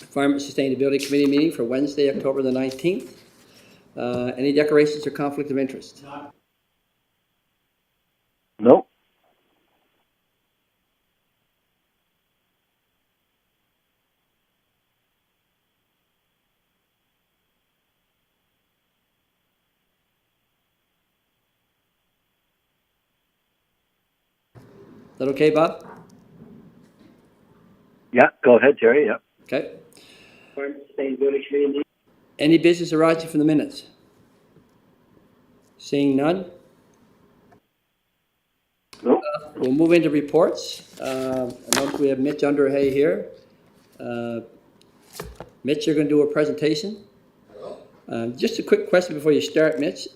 Environment Sustainability Committee meeting for Wednesday, October the 19th. Any declarations or conflict of interest? Nope. Is that okay, Bob? Yeah, go ahead, Terry. Yeah. Okay. Environment Sustainability Committee meeting. Any business arising from the minutes? Seeing none? Nope. We'll move into reports. I notice we have Mitch Underhay here. Mitch, you're going to do a presentation. Just a quick question before you start, Mitch.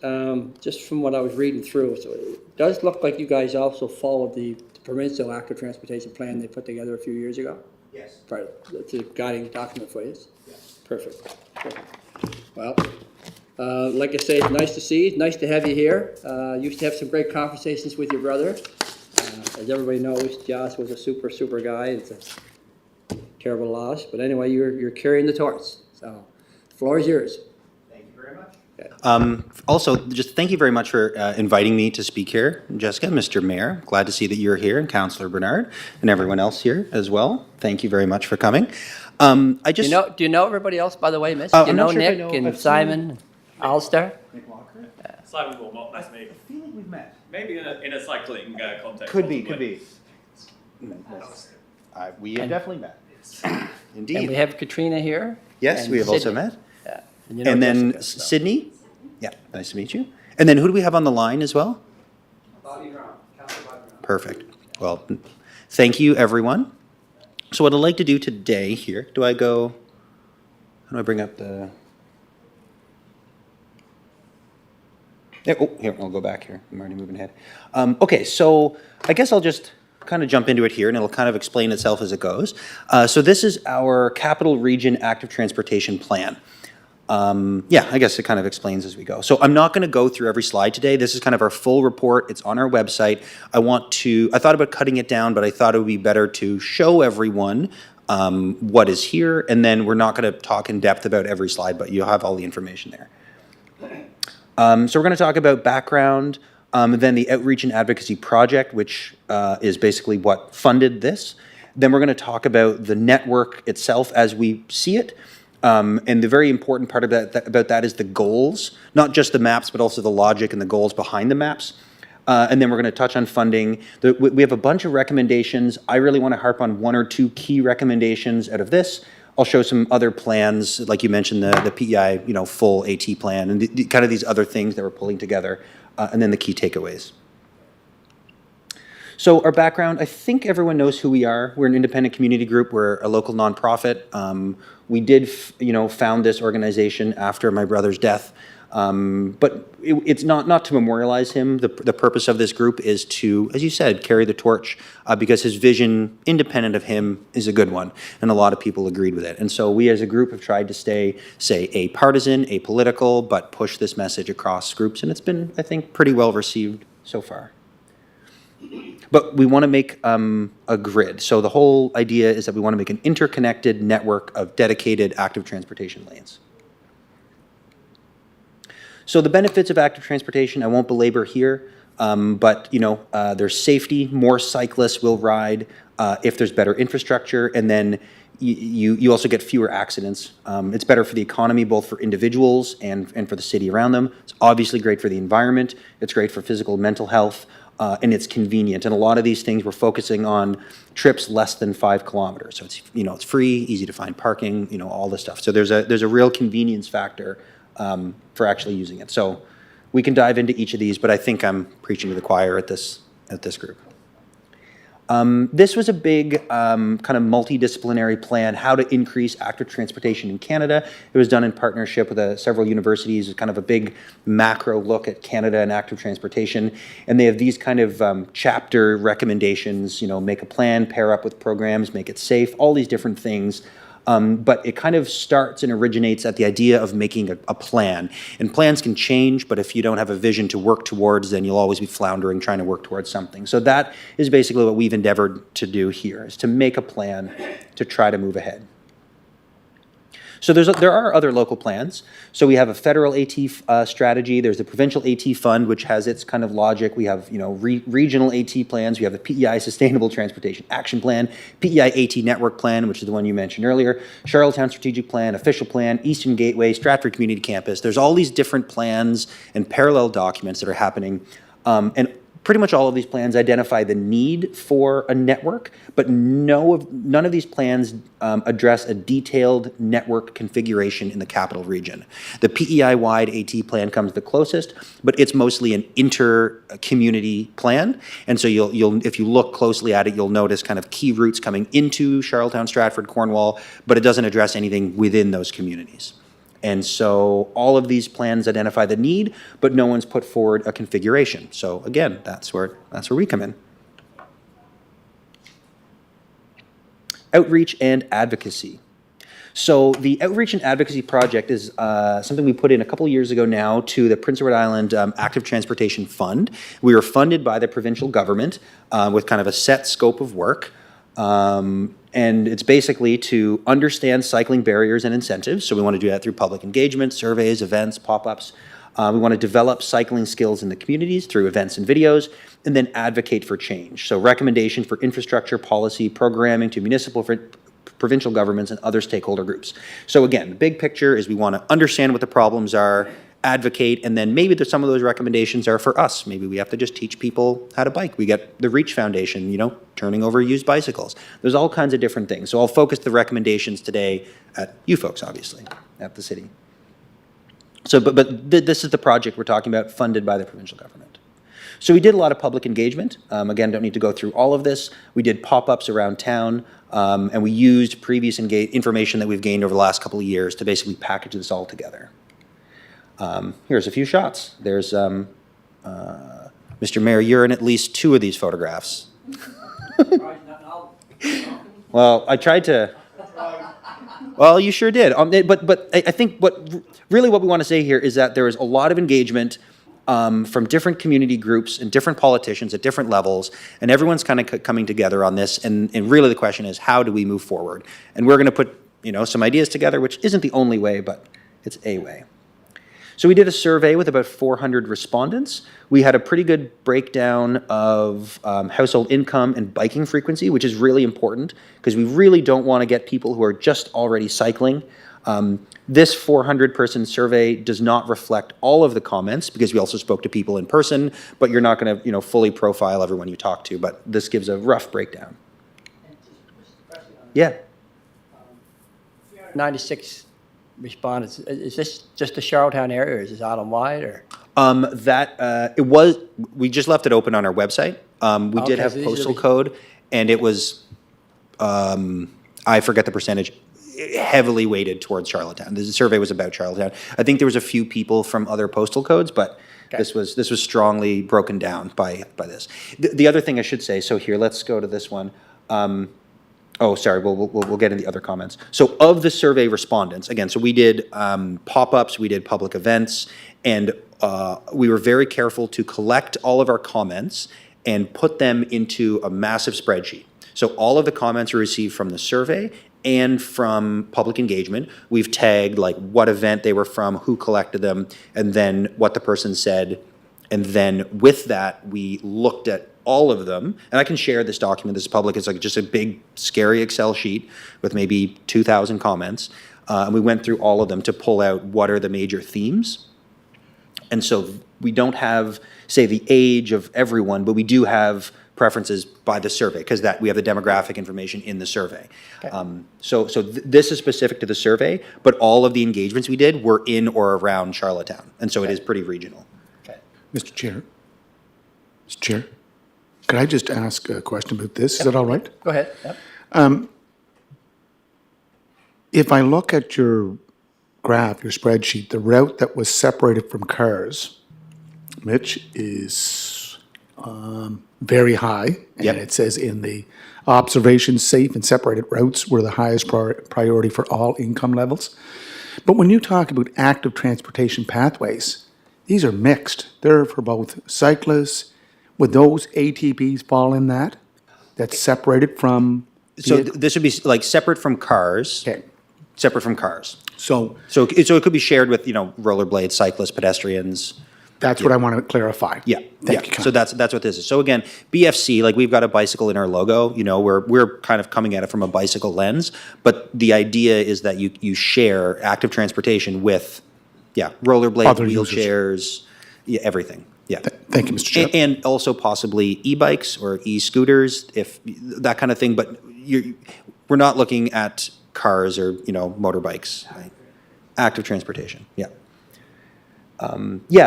Just from what I was reading through, so it does look like you guys also followed the provincial active transportation plan they put together a few years ago. Yes. Right, it's a guiding document for you. Yes. Perfect. Well, like I say, it's nice to see you. Nice to have you here. Used to have some great conversations with your brother. As everybody knows, Joss was a super guy. It's a terrible loss, but anyway, you're carrying the torch. So, the floor is yours. Thank you very much. Also, just thank you very much for inviting me to speak here, Jessica, Mr. Mayor. Glad to see that you're here, and Councillor Bernard, and everyone else here as well. Thank you very much for coming. I just Do you know everybody else, by the way, Mitch? I'm Do you not know sure if I Nick know. and I've seen- Simon, Alistair? Nick Walker? Simon Wilmot, nice to meet you. I feel like we've met. Maybe in a cycling context. Could be. We have And- definitely met. And indeed. we have Katrina here. Yes, and we have also Sydney. met. Yeah. You know And then Jessica, so. Sydney. Yeah, nice to meet you. And then who do we have on the line as well? Bobby Brown, Councillor Bobby Brown. Perfect. Well, thank you, everyone. So what I'd like to do today here, how do I bring up the... There, oh, here, I'll go back here. I'm already moving ahead. Okay, so I guess I'll just kind of jump into it here, and it'll kind of explain itself as it goes. So this is our Capital Region Active Transportation Plan. Yeah, I guess it kind of explains as we go. So I'm not going to go through every slide today. This is kind of our full report. It's on our website. I thought about cutting it down, but I thought it would be better to show everyone what is here, and then we're not going to talk in depth about every slide, but you'll have all the information there. So we're going to talk about background, then the Outreach and Advocacy Project, which is basically what funded this. Then we're going to talk about the network itself as we see it. And the very important part of about that is the goals, not just the maps, but also the logic and the goals behind the maps. And then we're going to touch on funding. We have a bunch of recommendations. I really want to harp on one or two key recommendations out of this. I'll show some other plans, like you mentioned, the PEI, full AT plan, and the kind of these other things that we're pulling together, and then the key takeaways. So our background, I think everyone knows who we are. We're an independent community group. We're a local nonprofit. We did, found this organization after my brother's death. But it's not to memorialize him. The purpose of this group is to, as you said, carry the torch because his vision, independent of him, is a good one. And a lot of people agreed with it. And so we as a group have tried to stay, say, apolitical, apolitical, but push this message across groups. And it's been, I think, pretty well received so far. But we want to make a grid. So the whole idea is that we want to make an interconnected network of dedicated active transportation lanes. So the benefits of active transportation, I won't belabor here, but there's safety, more cyclists will ride if there's better infrastructure, and then you also get fewer accidents. It's better for the economy, both for individuals and for the city around them. It's obviously great for the environment. It's great for physical and mental health, and it's convenient. And a lot of these things, we're focusing on trips less than 5 kilometers. So it's free, easy to find parking, all this stuff. So there's a real convenience factor for actually using it. So we can dive into each of these, but I think I'm preaching to the choir at this group. This was a big kind of multidisciplinary plan, how to increase active transportation in Canada. It was done in partnership with several universities. It's kind of a big macro look at Canada and active transportation. And they have these kind of chapter recommendations, make a plan, pair up with programs, make it safe, all these different things. But it kind of starts and originates at the idea of making a plan. And plans can change, but if you don't have a vision to work towards, then you'll always be floundering trying to work towards something. So that is basically what we've endeavored to do here, is to make a plan to try to move ahead. So there are other local plans. So we have a federal AT strategy. There's the provincial AT fund, which has its kind of logic. We have, you know, regional AT plans. We have the PEI Sustainable Transportation Action Plan, PEI AT Network Plan, which is the one you mentioned earlier, Charlottetown Strategic Plan, Official Plan, Eastern Gateway, Stratford Community Campus. There's all these different plans and parallel documents that are happening. And pretty much all of these plans identify the need for a network, but none of these plans address a detailed network configuration in the capital region. The PEI-wide AT plan comes the closest, but it's mostly an inter-community plan. And so if you look closely at it, you'll notice kind of key routes coming into Charlottetown, Stratford, Cornwall, but it doesn't address anything within those communities. And so all of these plans identify the need, but no one's put forward a configuration. So again, that's where we come in. Outreach and advocacy. So the Outreach and Advocacy Project is something we put in a couple years ago now to the Prince Edward Island Active Transportation Fund. We were funded by the provincial government with kind of a set scope of work. And it's basically to understand cycling barriers and incentives. So we want to do that through public engagement, surveys, events, pop-ups. We want to develop cycling skills in the communities through events and videos, and then advocate for change. So recommendation for infrastructure, policy, programming to municipal, provincial governments, and other stakeholder groups. So again, the big picture is we want to understand what the problems are, advocate, and then maybe some of those recommendations are for us. Maybe we have to just teach people how to bike. We get the Reach Foundation, you know, turning over used bicycles. There's all kinds of different things. So I'll focus the recommendations today at you folks, obviously, at the city. So, but this is the project we're talking about, funded by the provincial government. So we did a lot of public engagement. Again, don't need to go through all of this. We did pop-ups around town, and we used previous information that we've gained over the last couple of years to basically package this all together. Here's a few shots. There's Mr. Mayor, you're in at least 2 of these photographs. Well, I tried to. Well, you sure did. But I think what we want to say here is that there is a lot of engagement from different community groups and different politicians at different levels, and everyone's kind of coming together on this. And really, the question is, how do we move forward? And we're going to put, you know, some ideas together, which isn't the only way, but it's a way. So we did a survey with about 400 respondents. We had a pretty good breakdown of household income and biking frequency, which is really important because we really don't want to get people who are just already cycling. This 400-person survey does not reflect all of the comments because we also spoke to people in person, but you're not going to, you know, fully profile everyone you talk to, but this gives a rough breakdown. Yeah. 96 respondents. Is this just the Charlottetown area, or is this island-wide, or? We just left it open on our website. We did have so these are postal the- code, and it was, I forget the percentage, heavily weighted towards Charlottetown. The survey was about Charlottetown. I think there was a few people from other postal codes, but Okay. this was strongly broken down by this. The other thing I should say, so here, let's go to this one. Oh, sorry, we'll get into the other comments. So of the survey respondents, again, so we did pop-ups, we did public events, and we were very careful to collect all of our comments and put them into a massive spreadsheet. So all of the comments were received from the survey and from public engagement. We've tagged like what event they were from, who collected them, and then what the person said. And then with that, we looked at all of them, and I can share this document, this is public, it's like just a big scary Excel sheet with maybe 2,000 comments. And we went through all of them to pull out what are the major themes. And so we don't have, say, the age of everyone, but we do have preferences by the survey because that we have the demographic information in the survey. Okay. So this is specific to the survey, but all of the engagements we did were in or around Charlottetown. And so it is pretty regional. Okay. Mr. Chair, could I just ask a question about this? Is that all right? Go ahead. Yep. If I look at your graph, your spreadsheet, the route that was separated from cars, Mitch, is very high. Yep. And it says in the observation, safe and separated routes were the highest priority for all income levels. But when you talk about active transportation pathways, these are mixed. They're for both cyclists. Would those ATPs fall in that? That's separated from? So this would be like separate from cars. Okay. Separate from cars. So So it could be shared with, rollerblades, cyclists, pedestrians. that's what I want to clarify. Yeah, Thank you, So Con. that's what this is. So again, BFC, like we've got a bicycle in our logo, we're kind of coming at it from a bicycle lens, but the idea is that you share active transportation with, rollerblades, Other users. wheelchairs, everything. Yeah. Thank you, Mr. Chair. And also possibly e-bikes or e-scooters, if that kind of thing, but we're not looking at cars or, motorbikes. Right? Active transportation, yeah.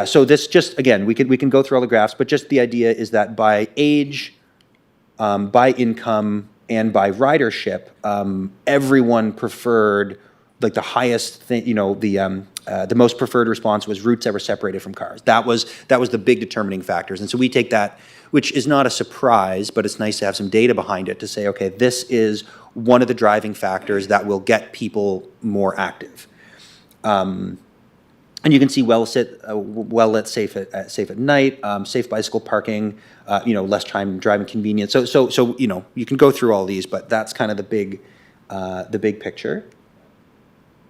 So this just, again, we can go through all the graphs, but just the idea is that by age, by income, and by ridership, everyone preferred, like the highest thing, the most preferred response was routes that were separated from cars. That was the big determining factors. And so we take that, which is not a surprise, but it's nice to have some data behind it to say, okay, this is one of the driving factors that will get people more active. And you can see well lit, safe at night, safe bicycle parking, less time driving convenience. So you can go through all these, but that's kind of the big picture.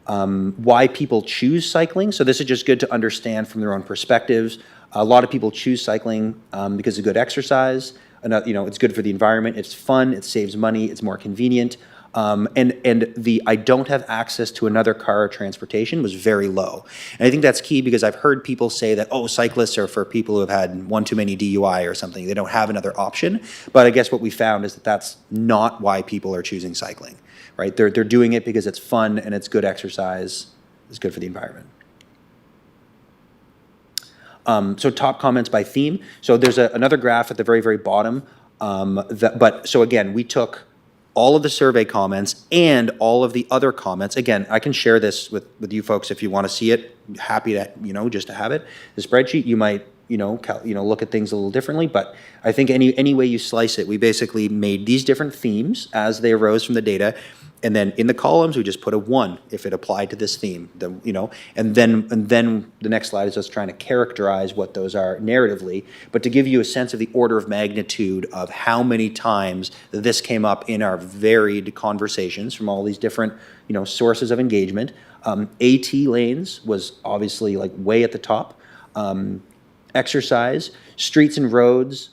Why people choose cycling. So this is just good to understand from their own perspectives. A lot of people choose cycling because it's good exercise. It's good for the environment. It's fun. It saves money. It's more convenient. And the I don't have access to another car or transportation was very low. And I think that's key because I've heard people say that, cyclists are for people who have had one too many DUI or something. They don't have another option. But I guess what we found is that that's not why people are choosing cycling, right? They're doing it because it's fun and it's good exercise. It's good for the environment. So top comments by theme. So there's another graph at the very, very bottom. So again, we took all of the survey comments and all of the other comments. Again, I can share this with you folks if you want to see it. Happy to, just to have it. The spreadsheet, you might, look at things a little differently, but I think any way you slice it, we basically made these different themes as they arose from the data. And then in the columns, we just put a 1 if it applied to this theme, and then the next slide is us trying to characterize what those are narratively, but to give you a sense of the order of magnitude of how many times this came up in our varied conversations from all these different, sources of engagement. AT lanes was obviously like way at the top. Exercise, streets and roads,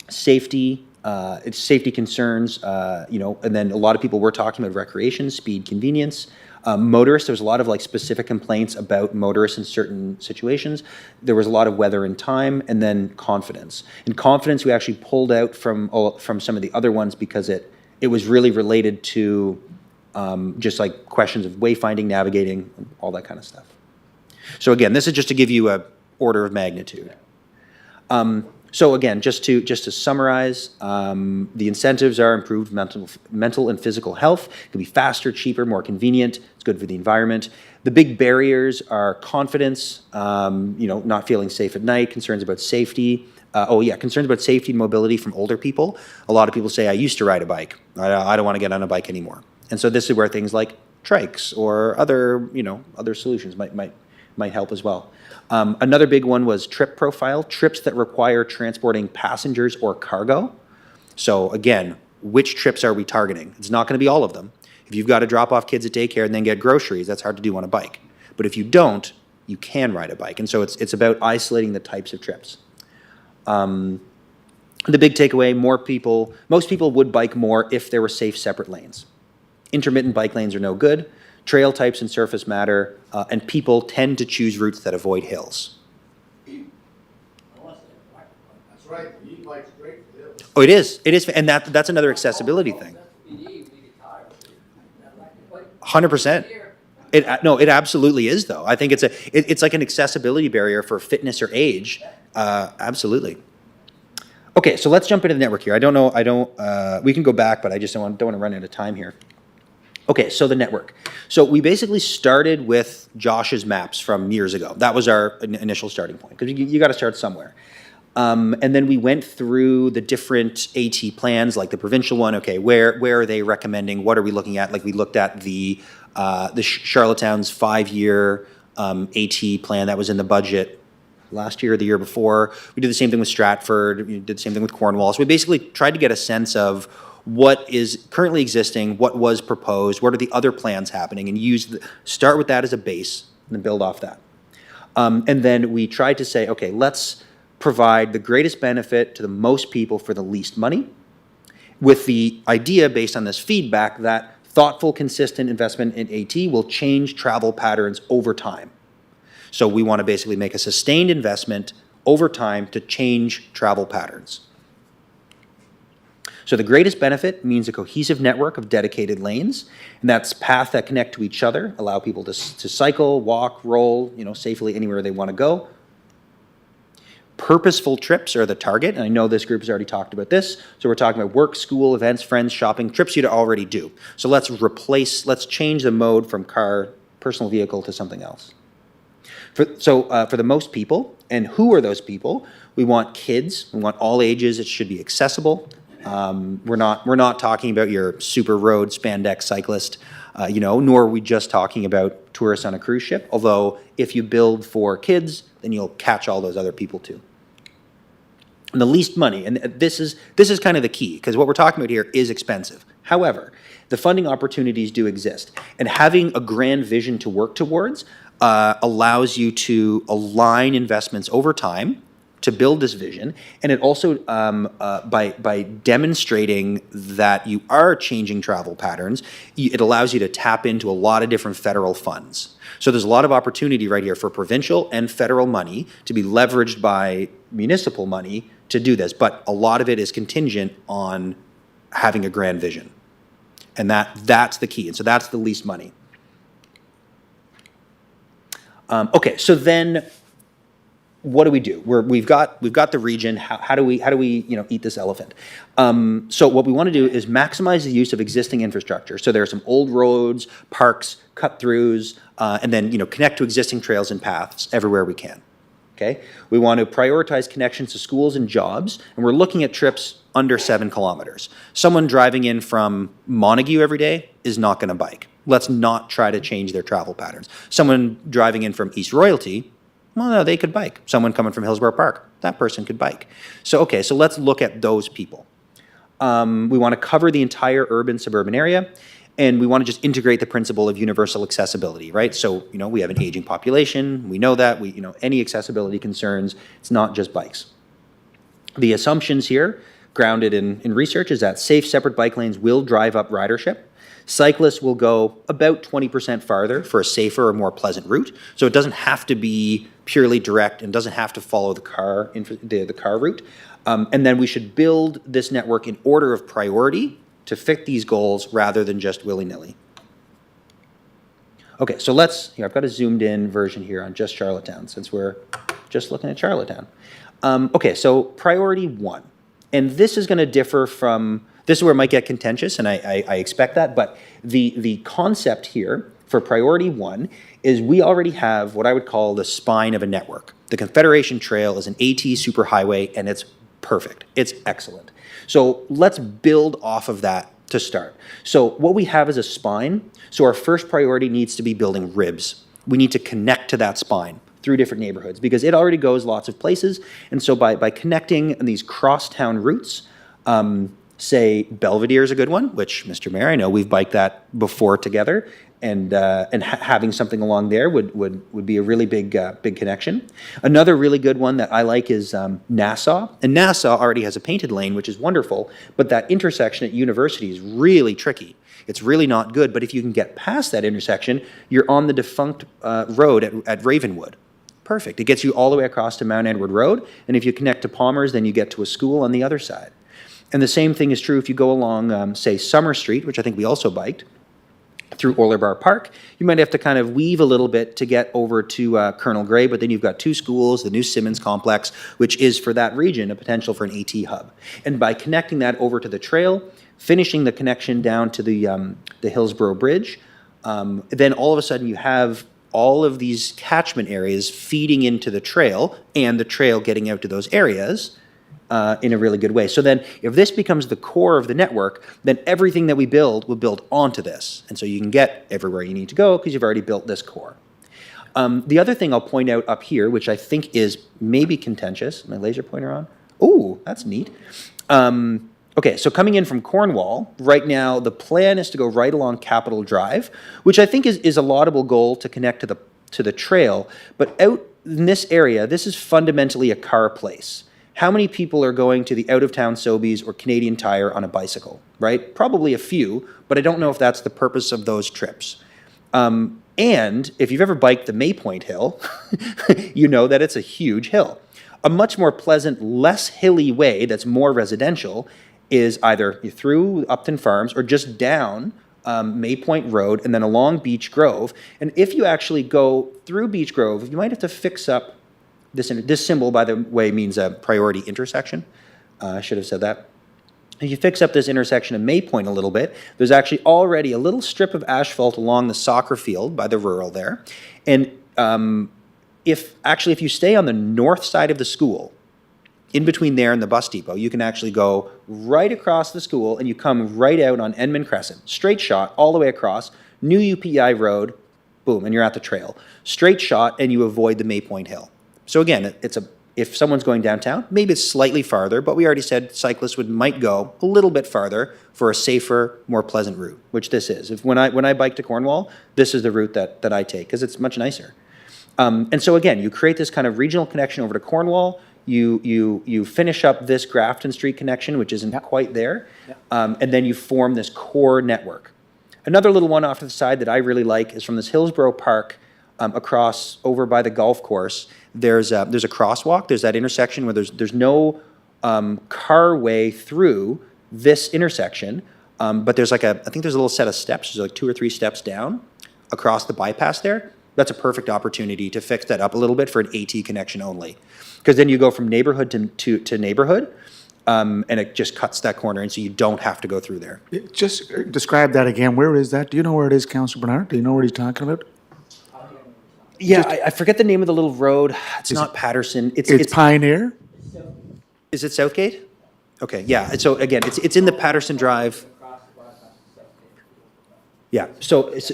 safety, it's safety concerns, and then a lot of people were talking about recreation, speed, convenience. Motorists, there was a lot of specific complaints about motorists in certain situations. There was a lot of weather and time, and then confidence. And confidence we actually pulled out from some of the other ones because it was really related to just like questions of wayfinding, navigating, all that kind of stuff. So again, this is just to give you a order of magnitude. So again, just to summarize, the incentives are improved mental and physical health. It can be faster, cheaper, more convenient. It's good for the environment. The big barriers are confidence, not feeling safe at night, concerns about safety. Concerns about safety and mobility from older people. A lot of people say, I used to ride a bike. I don't want to get on a bike anymore. And so this is where things like trikes or other solutions might help as well. Another big one was trip profile, trips that require transporting passengers or cargo. So again, which trips are we targeting? It's not going to be all of them. If you've got to drop off kids at daycare and then get groceries, that's hard to do on a bike. But if you don't, you can ride a bike. And so it's about isolating the types of trips. The big takeaway, most people would bike more if there were safe separate lanes. Intermittent bike lanes are no good. Trail types and surface matter, and people tend to choose routes that avoid hills. That's right, the e-bike's great for hills. Oh, it is, and that's another accessibility thing. 100%. It absolutely is though. I think it's like an accessibility barrier for fitness or age. Absolutely. Okay, so let's jump into the network here. We can go back, but I just don't want to run out of time here. Okay, so the network. So we basically started with Josh's maps from years ago. That was our initial starting point, because you got to start somewhere. And then we went through the different AT plans, like the provincial one. Okay, where are they recommending? What are we looking at? Like we looked at the Charlottetown's 5-year AT plan that was in the budget last year or the year before. We did the same thing with Stratford. We did the same thing with Cornwall. So we basically tried to get a sense of what is currently existing, what was proposed, what are the other plans happening, and start with that as a base and then build off that. And then we tried to say, okay, let's provide the greatest benefit to the most people for the least money, with the idea based on this feedback that thoughtful, consistent investment in AT will change travel patterns over time. So we want to basically make a sustained investment over time to change travel patterns. So the greatest benefit means a cohesive network of dedicated lanes, and that's paths that connect to each other, allow people to cycle, walk, roll, safely anywhere they want to go. Purposeful trips are the target, and I know this group has already talked about this. So we're talking about work, school, events, friends, shopping, trips you'd already do. So let's change the mode from car, personal vehicle to something else. For the most people, and who are those people? We want kids, we want all ages, it should be accessible. We're not talking about your super road spandex cyclist, nor are we just talking about tourists on a cruise ship. Although if you build for kids, then you'll catch all those other people too. And the least money, and this is kind of the key, because what we're talking about here is expensive. However, the funding opportunities do exist, and having a grand vision to work towards allows you to align investments over time to build this vision, and it also, by demonstrating that you are changing travel patterns, it allows you to tap into a lot of different federal funds. So there's a lot of opportunity right here for provincial and federal money to be leveraged by municipal money to do this, but a lot of it is contingent on having a grand vision. And that's the key, and so that's the least money. Okay, so then what do we do? We've got the region. How do we eat this elephant? So what we want to do is maximize the use of existing infrastructure. So there are some old roads, parks, cut-throughs, and then connect to existing trails and paths everywhere we can. Okay. We want to prioritize connections to schools and jobs, and we're looking at trips under 7 kilometers. Someone driving in from Montague every day is not going to bike. Let's not try to change their travel patterns. Someone driving in from East Royalty, well, no, they could bike. Someone coming from Hillsborough Park, that person could bike. So let's look at those people. We want to cover the entire urban-suburban area, and we want to just integrate the principle of universal accessibility, right? So, we have an aging population. We know that. Any accessibility concerns, it's not just bikes. The assumptions here, grounded in research, is that safe, separate bike lanes will drive up ridership. Cyclists will go about 20% farther for a safer or more pleasant route. So it doesn't have to be purely direct and doesn't have to follow the car route. And then we should build this network in order of priority to fit these goals rather than just willy-nilly. Okay, so I've got a zoomed in version here on just Charlottetown since we're just looking at Charlottetown. Okay, so priority 1. And this is going to differ from, this is where it might get contentious, and I expect that, but the concept here for priority 1 is we already have what I would call the spine of a network. The Confederation Trail is an AT superhighway, and it's perfect. It's excellent. So let's build off of that to start. So what we have is a spine. So our first priority needs to be building ribs. We need to connect to that spine through different neighborhoods because it already goes lots of places. And so by connecting these crosstown routes, say Belvedere is a good one, which Mr. Mayor, I know we've biked that before together, and having something along there would be a really big connection. Another really good one that I like is Nassau, and Nassau already has a painted lane, which is wonderful, but that intersection at University is really tricky. It's really not good, but if you can get past that intersection, you're on the defunct road at Ravenwood. Perfect. It gets you all the way across to Mount Edward Road, and if you connect to Palmer's, then you get to a school on the other side. And the same thing is true if you go along, say, Summer Street, which I think we also biked, through Orlebar Park. You might have to kind of weave a little bit to get over to Colonel Gray, but then you've got 2 schools, the new Simmons Complex, which is for that region a potential for an AT hub. And by connecting that over to the trail, finishing the connection down to the Hillsborough Bridge, then all of a sudden you have all of these catchment areas feeding into the trail and the trail getting out to those areas in a really good way. So then if this becomes the core of the network, then everything that we build will build onto this. And so you can get everywhere you need to go because you've already built this core. The other thing I'll point out up here, which I think is maybe contentious, my laser pointer on. Oh, that's neat. Okay, so coming in from Cornwall, right now, the plan is to go right along Capitol Drive, which I think is a laudable goal to connect to the trail. But out in this area, this is fundamentally a car place. How many people are going to the out-of-town Sobeys or Canadian Tire on a bicycle, right? Probably a few, but I don't know if that's the purpose of those trips. And if you've ever biked the Maypoint Hill, you know that it's a huge hill. A much more pleasant, less hilly way that's more residential is either through Upton Farms or just down Maypoint Road and then along Beech Grove. And if you actually go through Beech Grove, you might have to fix up this symbol, by the way, means a priority intersection. I should have said that. If you fix up this intersection of Maypoint a little bit, there's actually already a little strip of asphalt along the soccer field by the rural there. And if you stay on the north side of the school, in between there and the bus depot, you can actually go right across the school and you come right out on Edmund Crescent, straight shot all the way across, new UPI road, boom, and you're at the trail. Straight shot and you avoid the Maypoint Hill. So again, if someone's going downtown, maybe it's slightly farther, but we already said cyclists might go a little bit farther for a safer, more pleasant route, which this is. When I bike to Cornwall, this is the route that I take because it's much nicer. And so again, you create this kind of regional connection over to Cornwall. You finish up this Grafton Street connection, which isn't quite there, and then you form this core network. Another little one off to the side that I really like is from this Hillsborough Park across over by the golf course. There's a crosswalk. There's that intersection where there's no car way through this intersection, but there's I think there's a little set of steps. There's like 2 or 3 steps down across the bypass there. That's a perfect opportunity to fix that up a little bit for an AT connection only. Because then you go from neighborhood to neighborhood, and it just cuts that corner, and so you don't have to go through there. Just describe that again. Where is that? Do you know where it is, Councillor Bernard? Do you know what he's talking about? Yeah, I forget the name of the little road. It's not Patterson. It's Pioneer? Is it Southgate? Okay, yeah. So again, it's in the Patterson Drive. Yeah. So it's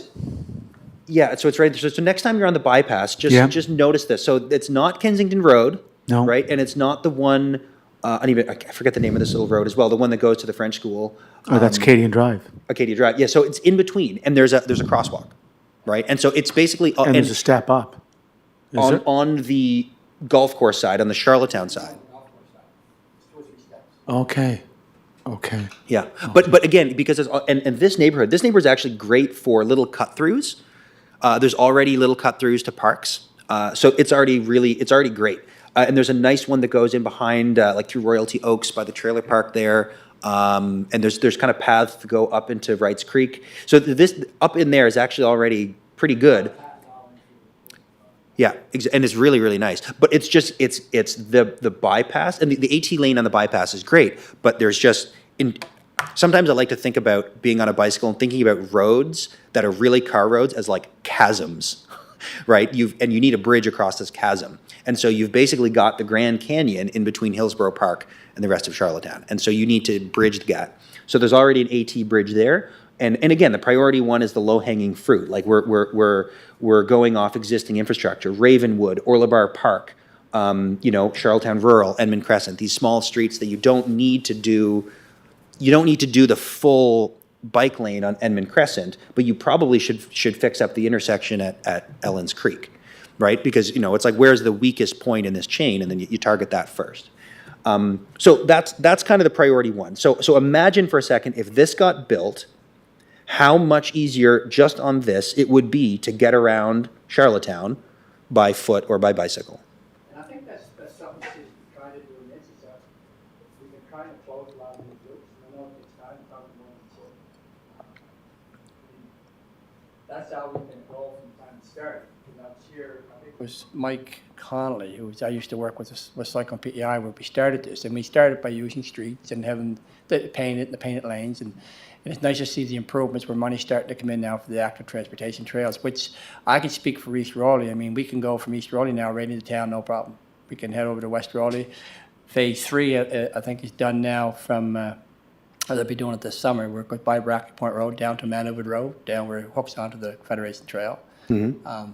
right there. So next time you're on the bypass, just notice this. So it's not Kensington Road, No. right? And it's not the one. I forget the name of this little road as well. The one that goes to the French school. Oh, that's Acadian Drive. Acadia Drive. Yeah. So it's in between, and there's a crosswalk, right? And so it's basically And there's a step up. Is there? on the golf course side, on the Charlottetown side. Okay. Okay. Yeah, but again, because and this neighborhood is actually great for little cut-throughs. There's already little cut-throughs to parks, so it's already great. And there's a nice one that goes in behind, like through Royalty Oaks by the trailer park there. And there's kind of paths to go up into Wrights Creek. So this up in there is actually already pretty good. Yeah, and it's really, really nice. But it's the bypass, and the AT lane on the bypass is great, but there's just, sometimes I like to think about being on a bicycle and thinking about roads that are really car roads as like chasms, right? You need a bridge across this chasm. And so you've basically got the Grand Canyon in between Hillsborough Park and the rest of Charlottetown. And so you need to bridge the gap. So there's already an AT bridge there. And again, the priority one is the low-hanging fruit. Like we're going off existing infrastructure, Ravenwood, Orlebar Park, Charlottetown Rural, Edmund Crescent, these small streets that you don't need to do the full bike lane on Edmund Crescent, but you probably should fix up the intersection at Ellen's Creek, right? Because, it's like, where's the weakest point in this chain? And then you target that first. So that's kind of the priority one. So imagine for a second, if this got built, how much easier just on this it would be to get around Charlottetown by foot or by bicycle. And I think that's something to try to do in this, is that we've been trying to close a lot of these loops, and I know it's time, probably more than that's how we've been rolling from time to start. Last year, I think it was Mike Connolly, I used to work with Cyclone PEI, where we started this, and we started by using streets and having the painted lanes, and it's nice to see the improvements where money's starting to come in now for the active transportation trails, which I can speak for East Rowley. I mean, we can go from East Rowley now right into town, no problem. We can head over to West Rowley. Phase 3, I think, is done now from, they'll be doing it this summer. We're going by Brackley Point Road down to Manwood Road, down where it hooks onto the Federation Trail. Mm-hmm.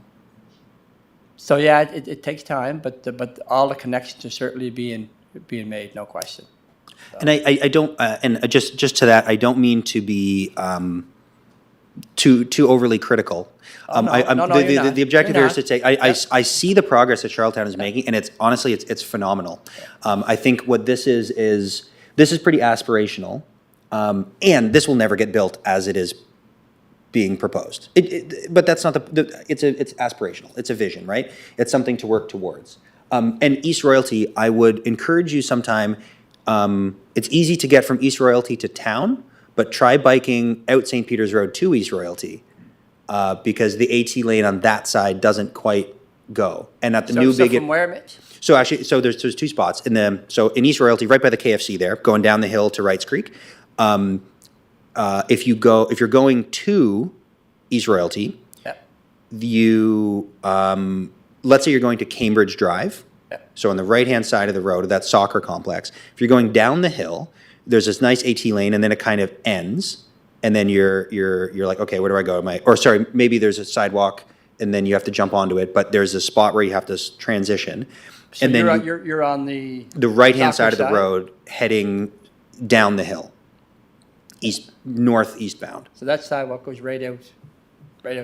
So yeah, it takes time, but all the connections are certainly being made, no question. And I don't, and just to that, I don't mean to be too overly critical. no, I'm- no, you're not. The objective You're here is to not. say, I see the progress that Charlottetown is making, and it's honestly, it's phenomenal. I think what this is this is pretty aspirational, and this will never get built as it is being proposed. But that's not it's aspirational. It's a vision, right? It's something to work towards. And East Royalty, I would encourage you sometime. It's easy to get from East Royalty to town, but try biking out St. Peter's Road to East Royalty, because the AT lane on that side doesn't quite go. And at the new So big. from where, Mitch? So actually, there's two spots in East Royalty, right by the KFC there, going down the hill to Wrights Creek. If you're going to East Royalty, Yeah. let's say you're going to Cambridge Drive. Yeah. So on the right-hand side of the road of that soccer complex, if you're going down the hill, there's this nice AT lane, and then it kind of ends, and then you're like, okay, where do I go? Maybe there's a sidewalk, and then you have to jump onto it, but there's a spot where you have to transition, So and then you're on the. the right-hand side of the side? road heading down the hill, northeastbound. So that sidewalk goes right out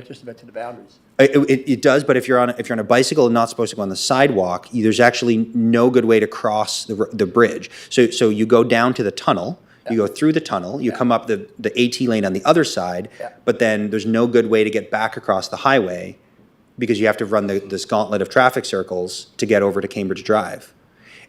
just about to the boundaries. It does, but if you're on a bicycle and not supposed to go on the sidewalk, there's actually no good way to cross the bridge. So you go down to the tunnel, you go through the tunnel, you come up the AT lane on the other side, Yeah. but then there's no good way to get back across the highway because you have to run this gauntlet of traffic circles to get over to Cambridge Drive.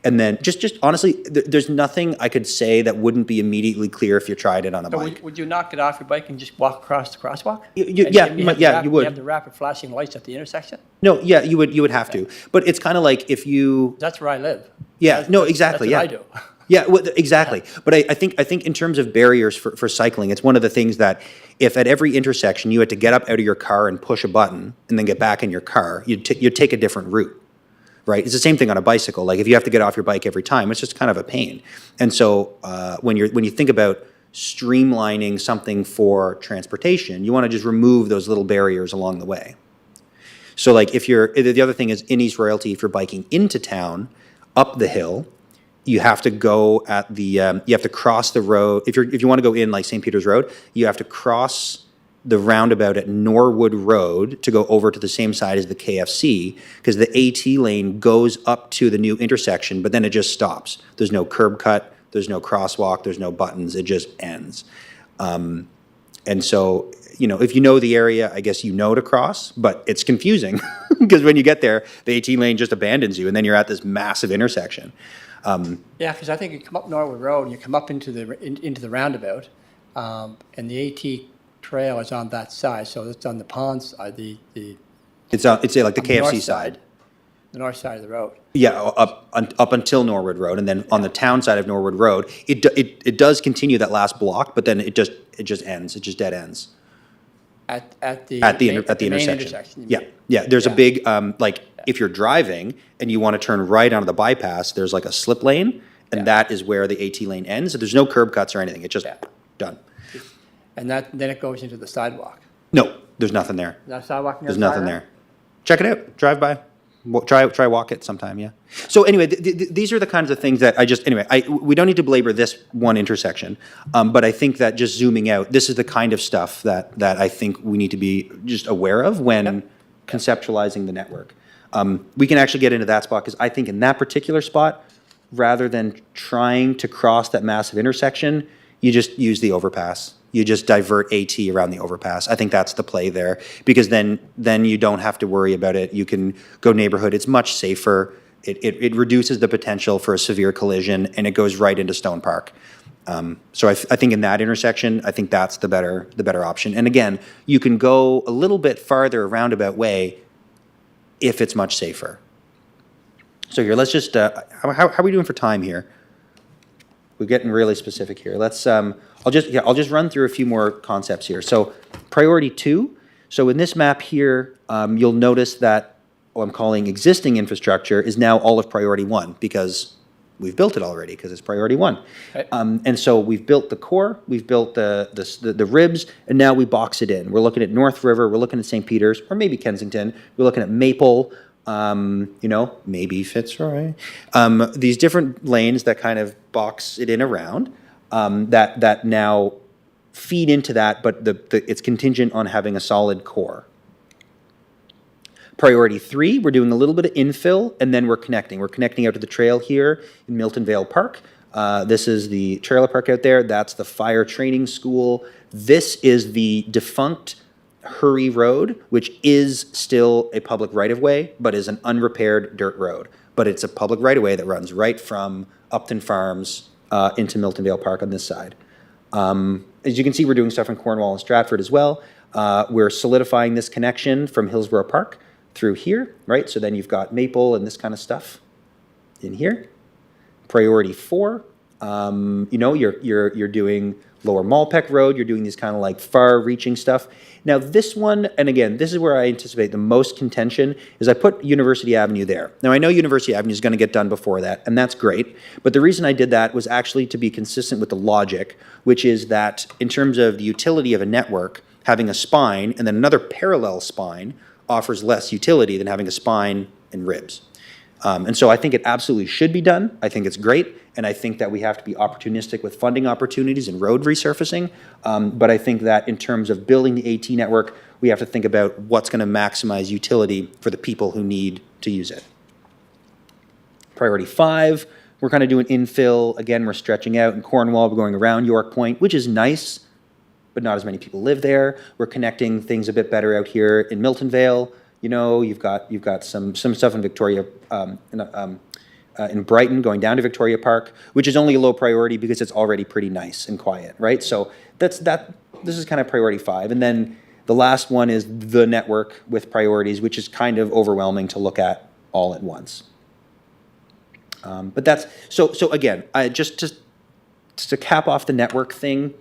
And then just honestly, there's nothing I could say that wouldn't be immediately clear if you tried it on a So bike. would you knock it off your bike and just walk across the crosswalk? You- And yeah, have you would. You have the rapid flashing lights at the intersection? No, yeah, you would have to. But it's kind of like if you. That's where I live. Yeah, That's- no, that's- exactly, yeah. That's what I do. Yeah, well, exactly. But I think in terms of barriers for cycling, it's one of the things that if at every intersection you had to get up out of your car and push a button and then get back in your car, you'd take a different route, right? It's the same thing on a bicycle. Like if you have to get off your bike every time, it's just kind of a pain. And so when you think about streamlining something for transportation, you want to just remove those little barriers along the way. So like the other thing is in East Royalty, if you're biking into town, up the hill, you have to go you have to cross the road. If you want to go in like St. Peter's Road, you have to cross the roundabout at Norwood Road to go over to the same side as the KFC, because the AT lane goes up to the new intersection, but then it just stops. There's no curb cut, there's no crosswalk, there's no buttons, it just ends. And so, if you know the area, I guess you know to cross, but it's confusing because when you get there, the AT lane just abandons you, and then you're at this massive intersection. Yeah, because I think you come up Norwood Road and you come up into the roundabout, and the AT trail is on that side, so it's on the pond side, It's like the on the KFC north side. the north side of the road. Yeah, up until Norwood Road, and then on the town side of Norwood Road, it does continue that last block, but then it just ends. It just dead ends At the main main intersection. you Yeah, mean? yeah. There's a Yeah. big if you're driving and you want to turn right onto the bypass, there's like a slip lane, and Yeah. that is where the AT lane ends. So there's no curb cuts or anything. It's just Yeah. done. And then it goes into the sidewalk. No, there's nothing there. That sidewalk near There's the nothing sidewalk? there. Check it out. Drive by. Try walk it sometime. Yeah. So anyway, these are the kinds of things that we don't need to belabor this one intersection, but I think that just zooming out, this is the kind of stuff that I think we need to be just aware of when conceptualizing the network. We can actually get into that spot because I think in that particular spot, rather than trying to cross that massive intersection, you just use the overpass. You just divert AT around the overpass. I think that's the play there, because then you don't have to worry about it. You can go neighborhood. It's much safer. It reduces the potential for a severe collision, and it goes right into Stone Park. So I think in that intersection, I think that's the better option. And again, you can go a little bit farther a roundabout way if it's much safer. So here, let's just how are we doing for time here? We're getting really specific here. Let's I'll just run through a few more concepts here. So priority 2. So in this map here, you'll notice that what I'm calling existing infrastructure is now all of priority 1 because we've built it already because it's priority 1. Okay. And so we've built the core, we've built the ribs, and now we box it in. We're looking at North River, we're looking at St. Peter's, or maybe Kensington. We're looking at Maple. maybe Fitzroy. These different lanes that kind of box it in around, that now feed into that, but it's contingent on having a solid core. Priority 3, we're doing a little bit of infill, and then we're connecting. We're connecting out to the trail here in Milton Vale Park. This is the trailer park out there. That's the fire training school. This is the defunct Hurry Road, which is still a public right-of-way, but is an unrepaired dirt road. But it's a public right-of-way that runs right from Upton Farms into Milton Vale Park on this side. As you can see, we're doing stuff in Cornwall and Stratford as well. We're solidifying this connection from Hillsborough Park through here, right? So then you've got Maple and this kind of stuff in here. Priority 4, you're doing Lower Malpeck Road. You're doing these kind of like far-reaching stuff. Now this one, and again, this is where I anticipate the most contention, is I put University Avenue there. Now I know University Avenue is going to get done before that, and that's great. But the reason I did that was actually to be consistent with the logic, which is that in terms of the utility of a network, having a spine and then another parallel spine offers less utility than having a spine and ribs. And so I think it absolutely should be done. I think it's great. And I think that we have to be opportunistic with funding opportunities and road resurfacing. But I think that in terms of building the AT network, we have to think about what's going to maximize utility for the people who need to use it. Priority 5, we're kind of doing infill. Again, we're stretching out in Cornwall. We're going around York Point, which is nice, but not as many people live there. We're connecting things a bit better out here in Milton Vale. You've got some stuff in Victoria, in Brighton going down to Victoria Park, which is only a low priority because it's already pretty nice and quiet, right? So this is kind of priority 5. And then the last one is the network with priorities, which is kind of overwhelming to look at all at once. But that's, so again, just to cap off the network thing,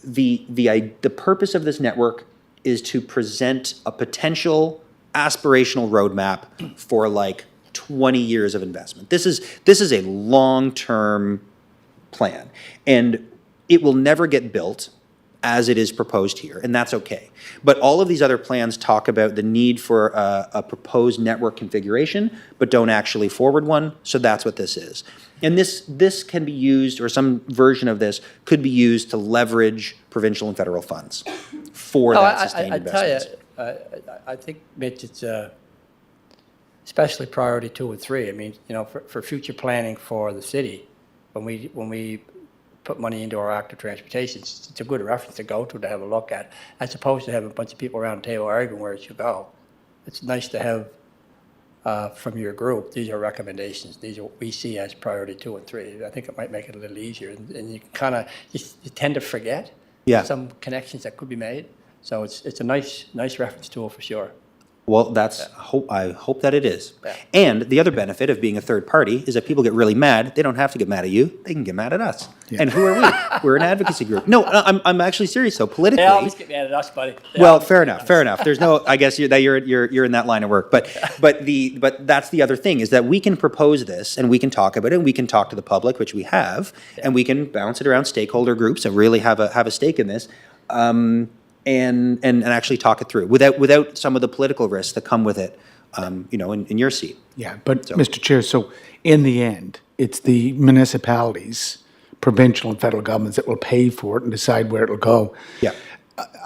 the purpose of this network is to present a potential aspirational roadmap for like 20 years of investment. This is a long-term plan, and it will never get built as it is proposed here, and that's okay. But all of these other plans talk about the need for a proposed network configuration, but don't actually forward one, so that's what this is. And this can be used, or some version of this could be used to leverage provincial and federal funds for that sustained investment. I think, Mitch, it's especially priority 2 and 3. I mean, for future planning for the city, when we put money into our active transportation, it's a good reference to go to have a look at, as opposed to having a bunch of people around the table arguing where it should go. It's nice to have from your group, these are recommendations. These are what we see as priority 2 and 3. I think it might make it a little easier, and you kind of you tend to forget some connections that could be made. So it's a nice reference tool for sure. Well, I hope that it is. Yeah. And the other benefit of being a third party is that people get really mad. They don't have to get mad at you. They can get mad at us. Yeah. And who are we? We're an advocacy group. No, I'm actually serious though. Politically, they always get mad at us, buddy. Well, fair enough. There's no. I guess you're in that line of work. But that's the other thing, is that we can propose this and we can talk about it and we can talk to the public, which we have, and we can bounce it around stakeholder groups and really have a stake in this. And actually talk it through without some of the political risks that come with it, in your seat. Yeah, but Mr. Chair, so in the end, it's the municipalities, provincial and federal governments that will pay for it and decide where it'll go. Yeah.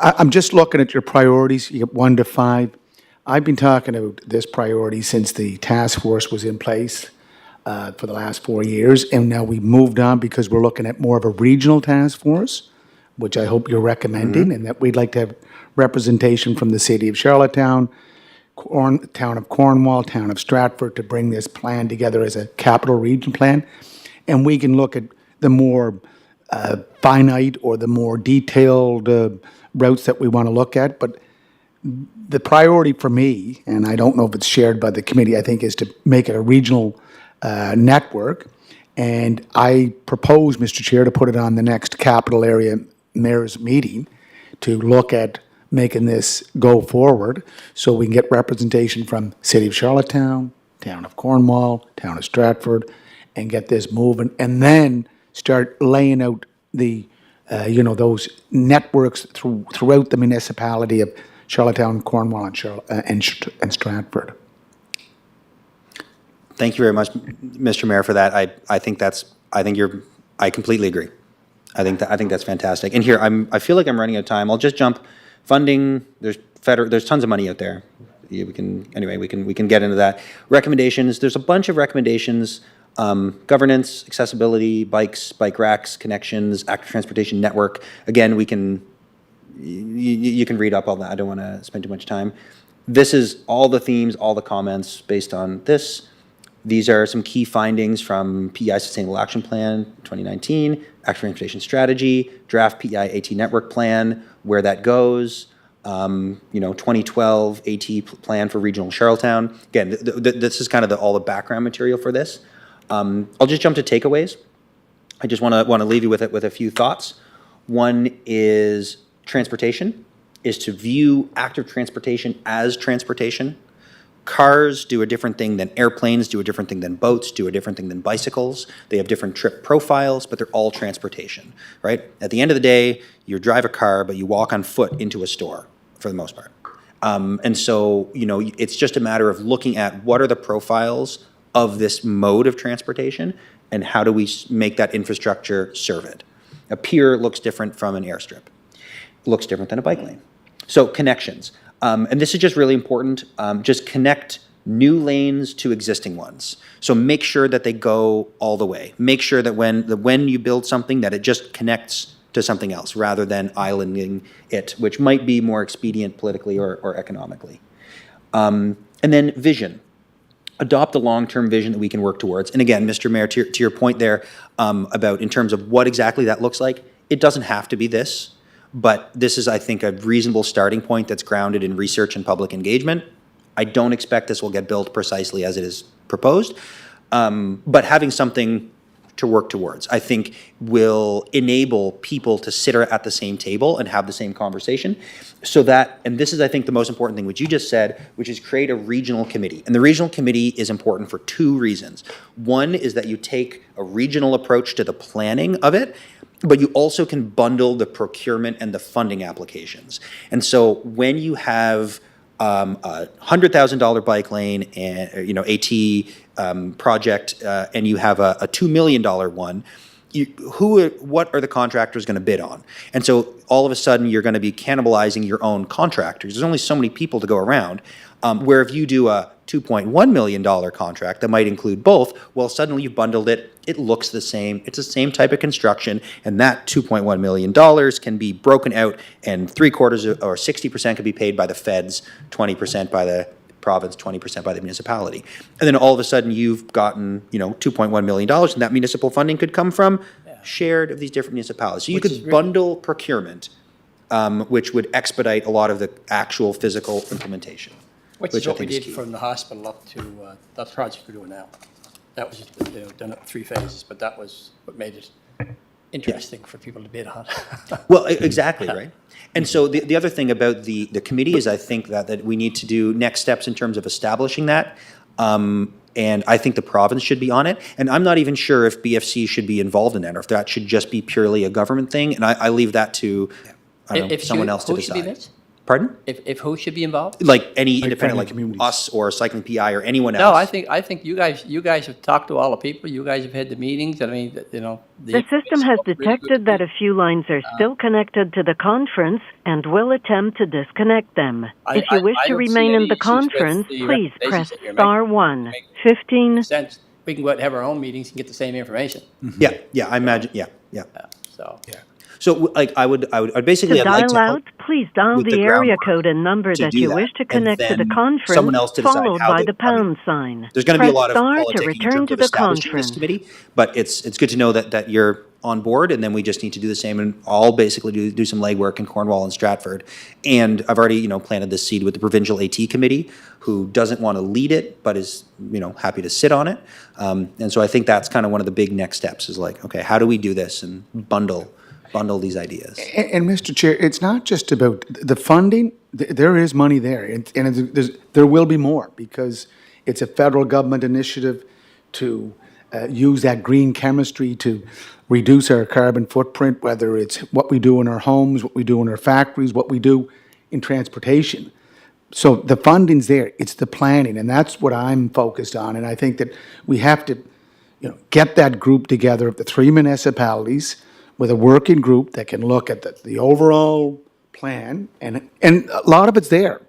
I'm just looking at your priorities. You get 1 to 5. I've been talking about this priority since the task force was in place for the last 4 years, and now we've moved on because we're looking at more of a regional task force, which I hope you're recommending, and that we'd like to have representation from the city of Charlottetown, town of Cornwall, town of Stratford, to bring this plan together as a capital region plan. And we can look at the more finite or the more detailed routes that we want to look at. But the priority for me, and I don't know if it's shared by the committee, I think is to make it a regional network. And I propose, Mr. Chair, to put it on the next capital area mayor's meeting to look at making this go forward so we can get representation from City of Charlottetown, Town of Cornwall, Town of Stratford, and get this moving, and then start laying out the, those networks throughout the municipality of Charlottetown, Cornwall, and Stratford. Thank you very much, Mr. Mayor, for that. I completely agree. I think that's fantastic. And here, I feel like I'm running out of time. I'll just jump. Funding, there's tons of money out there. Yeah, we can get into that. Recommendations, there's a bunch of recommendations. Governance, accessibility, bikes, bike racks, connections, active transportation network. Again, you can read up all that. I don't want to spend too much time. This is all the themes, all the comments based on this. These are some key findings from PEI Sustainable Action Plan 2019, Active Transportation Strategy, Draft PEI AT Network Plan, where that goes, 2012 AT Plan for Regional Charlottetown. Again, this is kind of all the background material for this. I'll just jump to takeaways. I just want to leave you with a few thoughts. One is transportation, is to view active transportation as transportation. Cars do a different thing than airplanes, do a different thing than boats, do a different thing than bicycles. They have different trip profiles, but they're all transportation, right? At the end of the day, you drive a car, but you walk on foot into a store for the most part. And so, it's just a matter of looking at what are the profiles of this mode of transportation and how do we make that infrastructure serve it. A pier looks different from an airstrip. It looks different than a bike lane. So connections. And this is just really important. Just connect new lanes to existing ones. So make sure that they go all the way. Make sure that when you build something that it just connects to something else rather than islanding it, which might be more expedient politically or economically. And then vision. Adopt a long-term vision that we can work towards. And again, Mr. Mayor, to your point there about in terms of what exactly that looks like, it doesn't have to be this. But this is, I think, a reasonable starting point that's grounded in research and public engagement. I don't expect this will get built precisely as it is proposed, but having something to work towards, I think, will enable people to sit at the same table and have the same conversation. So that, and this is, I think, the most important thing, which you just said, which is create a regional committee. And the regional committee is important for two reasons. One is that you take a regional approach to the planning of it, but you also can bundle the procurement and the funding applications. And so when you have a $100,000 bike lane and AT project, and you have a $2 million one, what are the contractors going to bid on? And so all of a sudden you're going to be cannibalizing your own contractors. There's only so many people to go around. Where if you do a $2.1 million contract that might include both, well, suddenly you've bundled it. It looks the same. It's the same type of construction, and that $2.1 million can be broken out, and 3/4 or 60% could be paid by the feds, 20% by the province, 20% by the municipality. And then all of a sudden you've gotten, $2.1 million, and that municipal funding could come from shared of these different municipalities. So you could bundle procurement, which would expedite a lot of the actual physical implementation. Which is I what we think is did key. from the hospital up to that project we're doing now. That was just, done at 3 phases, but that was what made it interesting for people to bid on. Well, exactly, right? And so the other thing about the committee is I think that we need to do next steps in terms of establishing that. And I think the province should be on it. And I'm not even sure if BFC should be involved in that or if that should just be purely a government thing. And I leave that to someone else to Who should be decide. this? Pardon? If who should be involved? Like any independent, friendly like communities. us or Cycling PI or anyone else. No, I think you guys have talked to all the people. You guys have had the meetings. I mean, The system has detected that a few lines are still connected to the conference and will attempt to disconnect them. If you wish I to don't see remain any in the issues with conference, the please recommendations press that you're star making. 1. 15 sense we can go out and have our own meetings and get the same information. Yeah, I imagine, yeah. So So like I would basically, To I'd like dial to out, help please dial with the the area groundwork code and number to that do you that, wish to and connect to the then conference, someone else to decide followed how by they- the pound sign. There's going to be a Press lot of star to politicking in return terms to of the establishing conference. this committee, but it's good to know that you're on board, and then we just need to do the same, and I'll basically do some legwork in Cornwall and Stratford. And I've already, planted this seed with the provincial AT committee, who doesn't want to lead it, but is, happy to sit on it. And so I think that's kind of one of the big next steps is like, okay, how do we do this and bundle these ideas? And Mr. Chair, it's not just about the funding. There is money there, and there will be more because it's a federal government initiative to use that green chemistry to reduce our carbon footprint, whether it's what we do in our homes, what we do in our factories, what we do in transportation. So the funding's there, it's the planning, and that's what I'm focused on. And I think that we have to, get that group together of the three municipalities with a working group that can look at the overall plan, and a lot of it's there.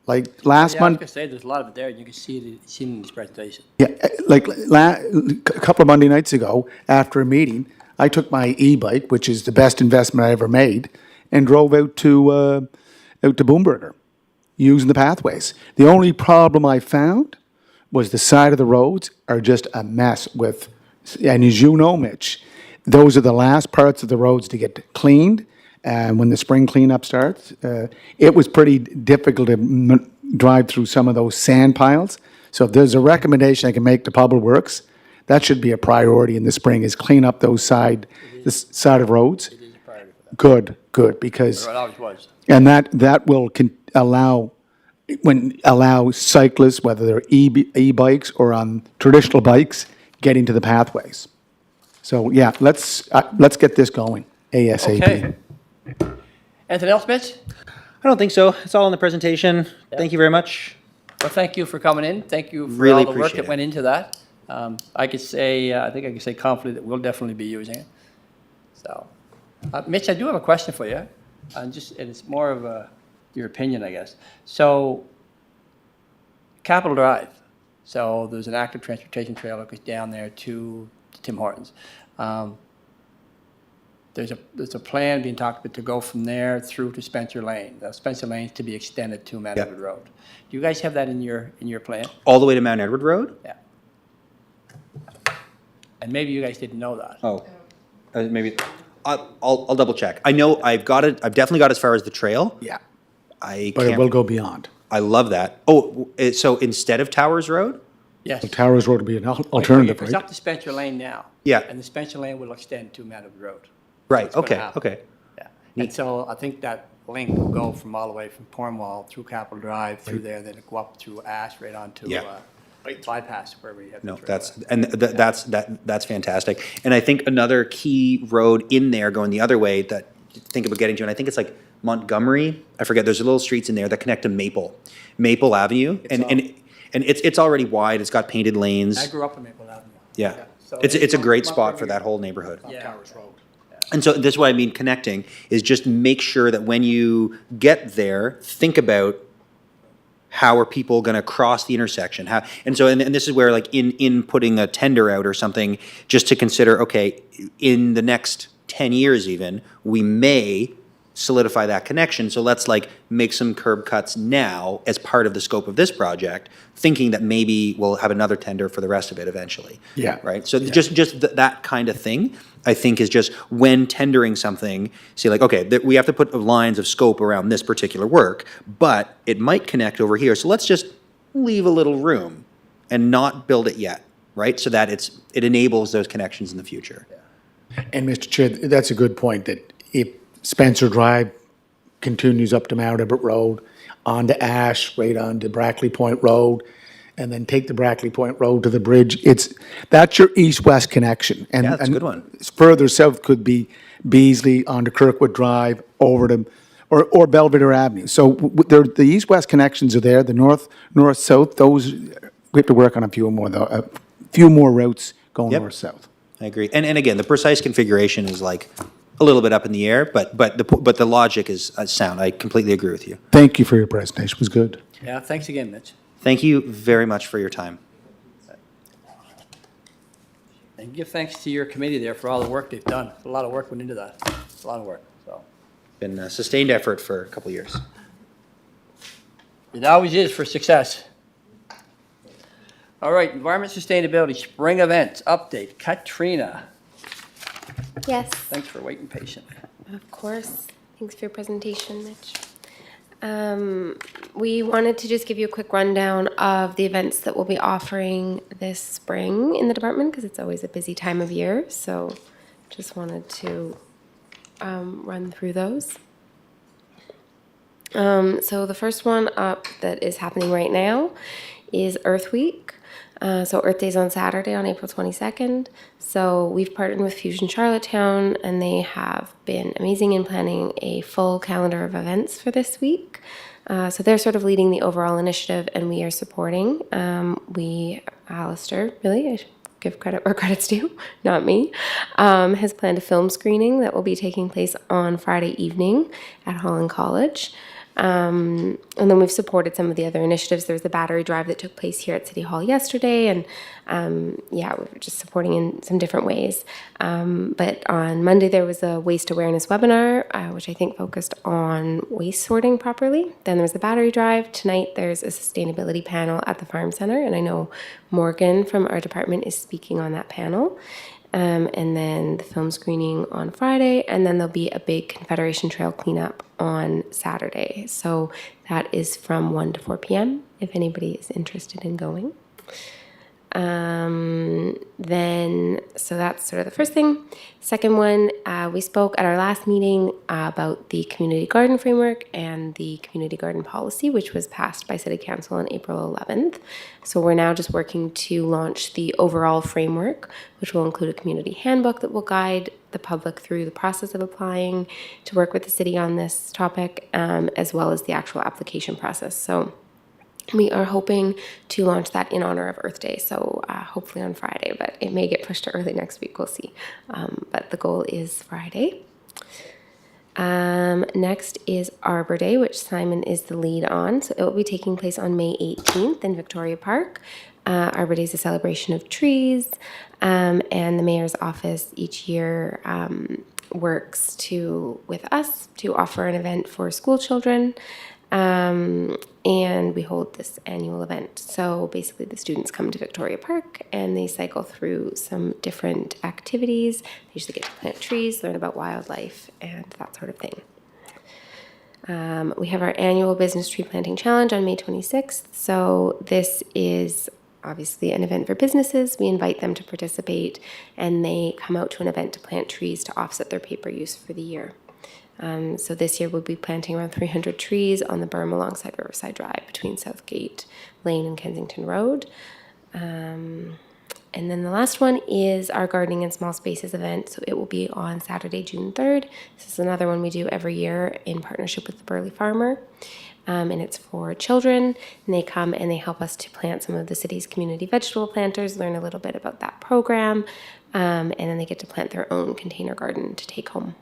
Like last Yeah, I was month, gonna say, there's a lot of it there, and you can see it in this presentation. yeah, like a couple of Monday nights ago, after a meeting, I took my e-bike, which is the best investment I ever made, and drove out to Boomberger, using the pathways. The only problem I found was the side of the roads are just a mess with, and as you know, Mitch, those are the last parts of the roads to get cleaned. And when the spring cleanup starts, it was pretty difficult to drive through some of those sand piles. So if there's a recommendation I can make to Public Works, that should be a priority in the spring, is clean up those side of roads. It is a priority for that. Good, because, Or it always was. and that will allow cyclists, whether they're e-bikes or on traditional bikes, getting to the pathways. So, yeah, let's get this going ASAP. Okay. Anything else, Mitch? I don't think so. It's all in the presentation. Thank you very much. Well, thank you for coming in. Thank you for Really all the work appreciate that went into that. I could say, I think I can say confidently that we'll definitely be using it. So, Mitch, I do have a question for you, and it's more of your opinion, I guess. So, Capitol Drive. So there's an active transportation trail that goes down there to Tim Hortons. There's a plan being talked about to go from there through to Spencer Lane. Spencer Lane to be extended to Mount Yep. Edward Road. Do you guys have that in your plan? All the way to Mount Edward Road? Yeah. And maybe you guys didn't know that. Oh, maybe, I'll double check. I know I've got it, I've definitely got as far as the trail. Yeah, I but it will can't, go beyond. I love that. Oh, so instead of Towers Road? Yes. Towers Road would be an alternative, It's right? up to Spencer Lane now. Yeah. And the Spencer Lane will extend to Mount Edward Road. Right, That's gonna okay, happen. okay. Yeah. And so I think that link will go from all the way from Cornwall through Capitol Drive through there, then go up through Ash right onto Yeah. bypass where we have the No, trail. that's fantastic. And I think another key road in there going the other way that you think about getting to, and I think it's like Montgomery, I forget, there's little streets in there that connect to Maple Avenue, and it's already wide, it's got painted lanes. I grew up in Maple Avenue. Yeah, So it's a great spot for Montgomery- that whole neighborhood. Yeah. Towers Road. And so this is what I mean connecting, is just make sure that when you get there, think about how are people gonna cross the intersection? And this is where, like, in putting a tender out or something, just to consider, okay, in the next 10 years even, we may solidify that connection, so let's like make some curb cuts now as part of the scope of this project, thinking that maybe we'll have another tender for the rest of it eventually. Yeah. Right? So just that kind of thing, I think, is just when tendering something, say like, okay, we have to put lines of scope around this particular work, but it might connect over here, so let's just leave a little room and not build it yet, right? So that it enables those connections in the future. And Mr. Chair, that's a good point, that if Spencer Drive continues up to Mount Everett Road, onto Ash, right onto Brackley Point Road, and then take the Brackley Point Road to the bridge, that's your east-west connection. And Yeah, that's a good and one. further south could be Beasley onto Kirkwood Drive, over to, or Belvedere Avenue. So the east-west connections are there, the north-south, those, we have to work on a few more, though, a few more routes going Yep. north-south. I agree. And again, the precise configuration is like a little bit up in the air, but the logic is sound. I completely agree with you. Thank you for your presentation, it was good. Yeah, thanks again, Mitch. Thank you very much for your time. And give thanks to your committee there for all the work they've done. A lot of work went into that. A lot of work, so. Been a sustained effort for a couple of years. It always is for success. All right, environment sustainability, spring events, update. Katrina, Yes, thanks for waiting patiently. of course. Thanks for your presentation, Mitch. We wanted to just give you a quick rundown of the events that we'll be offering this spring in the department, because it's always a busy time of year, so just wanted to run through those. So the first one up that is happening right now is Earth Week. So Earth Day's on Saturday on April 22nd. So we've partnered with Fusion Charlottetown, and they have been amazing in planning a full calendar of events for this week. So they're sort of leading the overall initiative, and we are supporting. Alistair, really, I should give credit where credit's due, not me, has planned a film screening that will be taking place on Friday evening at Holland College. And then we've supported some of the other initiatives. There was the battery drive that took place here at City Hall yesterday, and we were just supporting in some different ways. But on Monday there was a waste awareness webinar, which I think focused on waste sorting properly. Then there was the battery drive. Tonight there's a sustainability panel at the Farm Center, and I know Morgan from our department is speaking on that panel. And then the film screening on Friday, and then there'll be a big Confederation Trail cleanup on Saturday. So that is from 1 to 4 p.m. if anybody is interested in going. So that's sort of the first thing. Second one, we spoke at our last meeting about the community garden framework and the community garden policy, which was passed by City Council on April 11th. So we're now just working to launch the overall framework, which will include a community handbook that will guide the public through the process of applying to work with the city on this topic, as well as the actual application process. So we are hoping to launch that in honor of Earth Day, so hopefully on Friday, but it may get pushed to early next week, we'll see. But the goal is Friday. Next is Arbor Day, which Simon is the lead on. So it will be taking place on May 18th in Victoria Park. Arbor Day is a celebration of trees, and the mayor's office each year works with us to offer an event for school children. And we hold this annual event. So basically the students come to Victoria Park and they cycle through some different activities. They usually get to plant trees, learn about wildlife, and that sort of thing. We have our annual business tree planting challenge on May 26th. So this is obviously an event for businesses. We invite them to participate, and they come out to an event to plant trees to offset their paper use for the year. So this year we'll be planting around 300 trees on the berm alongside Riverside Drive between Southgate Lane and Kensington Road. And then the last one is our Gardening in Small Spaces event. So it will be on Saturday, June 3rd. This is another one we do every year in partnership with the Burley Farmer. And it's for children, and they come and they help us to plant some of the city's community vegetable planters, learn a little bit about that program, and then they get to plant their own container garden to take home.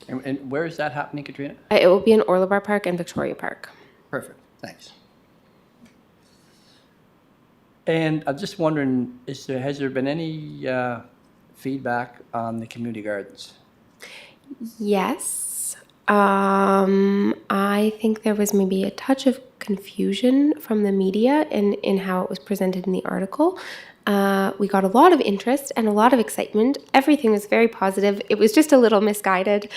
And where is that happening, Katrina? It will be in Orlebar Park and Victoria Park. Perfect, thanks. And I'm just wondering, has there been any feedback on the community gardens? Yes. I think there was maybe a touch of confusion from the media in how it was presented in the article. We got a lot of interest and a lot of excitement. Everything was very positive. It was just a little misguided.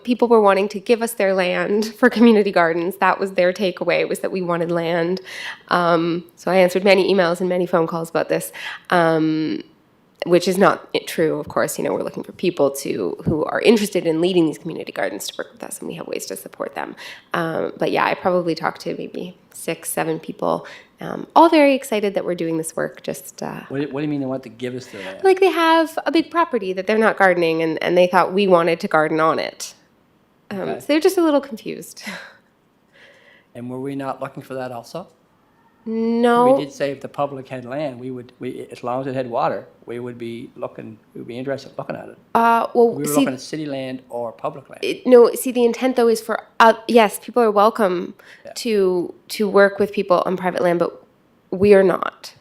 People were wanting to give us their land for community gardens. That was their takeaway, was that we wanted land. So I answered many emails and many phone calls about this, which is not true, of course. You know, we're looking for people who are interested in leading these community gardens to work with us, and we have ways to support them. But yeah, I probably talked to maybe 6-7 people, all very excited that we're doing this work. Just What do you mean they want to give us their land? like they have a big property that they're not gardening, and they thought we wanted to garden on it. Okay. So they're just a little confused. And were we not looking for that also? No. We did say if the public had land, as long as it had water, we would be interested in looking at it. Well, We were looking at city land or public land. No, see, the intent though is for yes, people are welcome to work with people on private land, but we are not.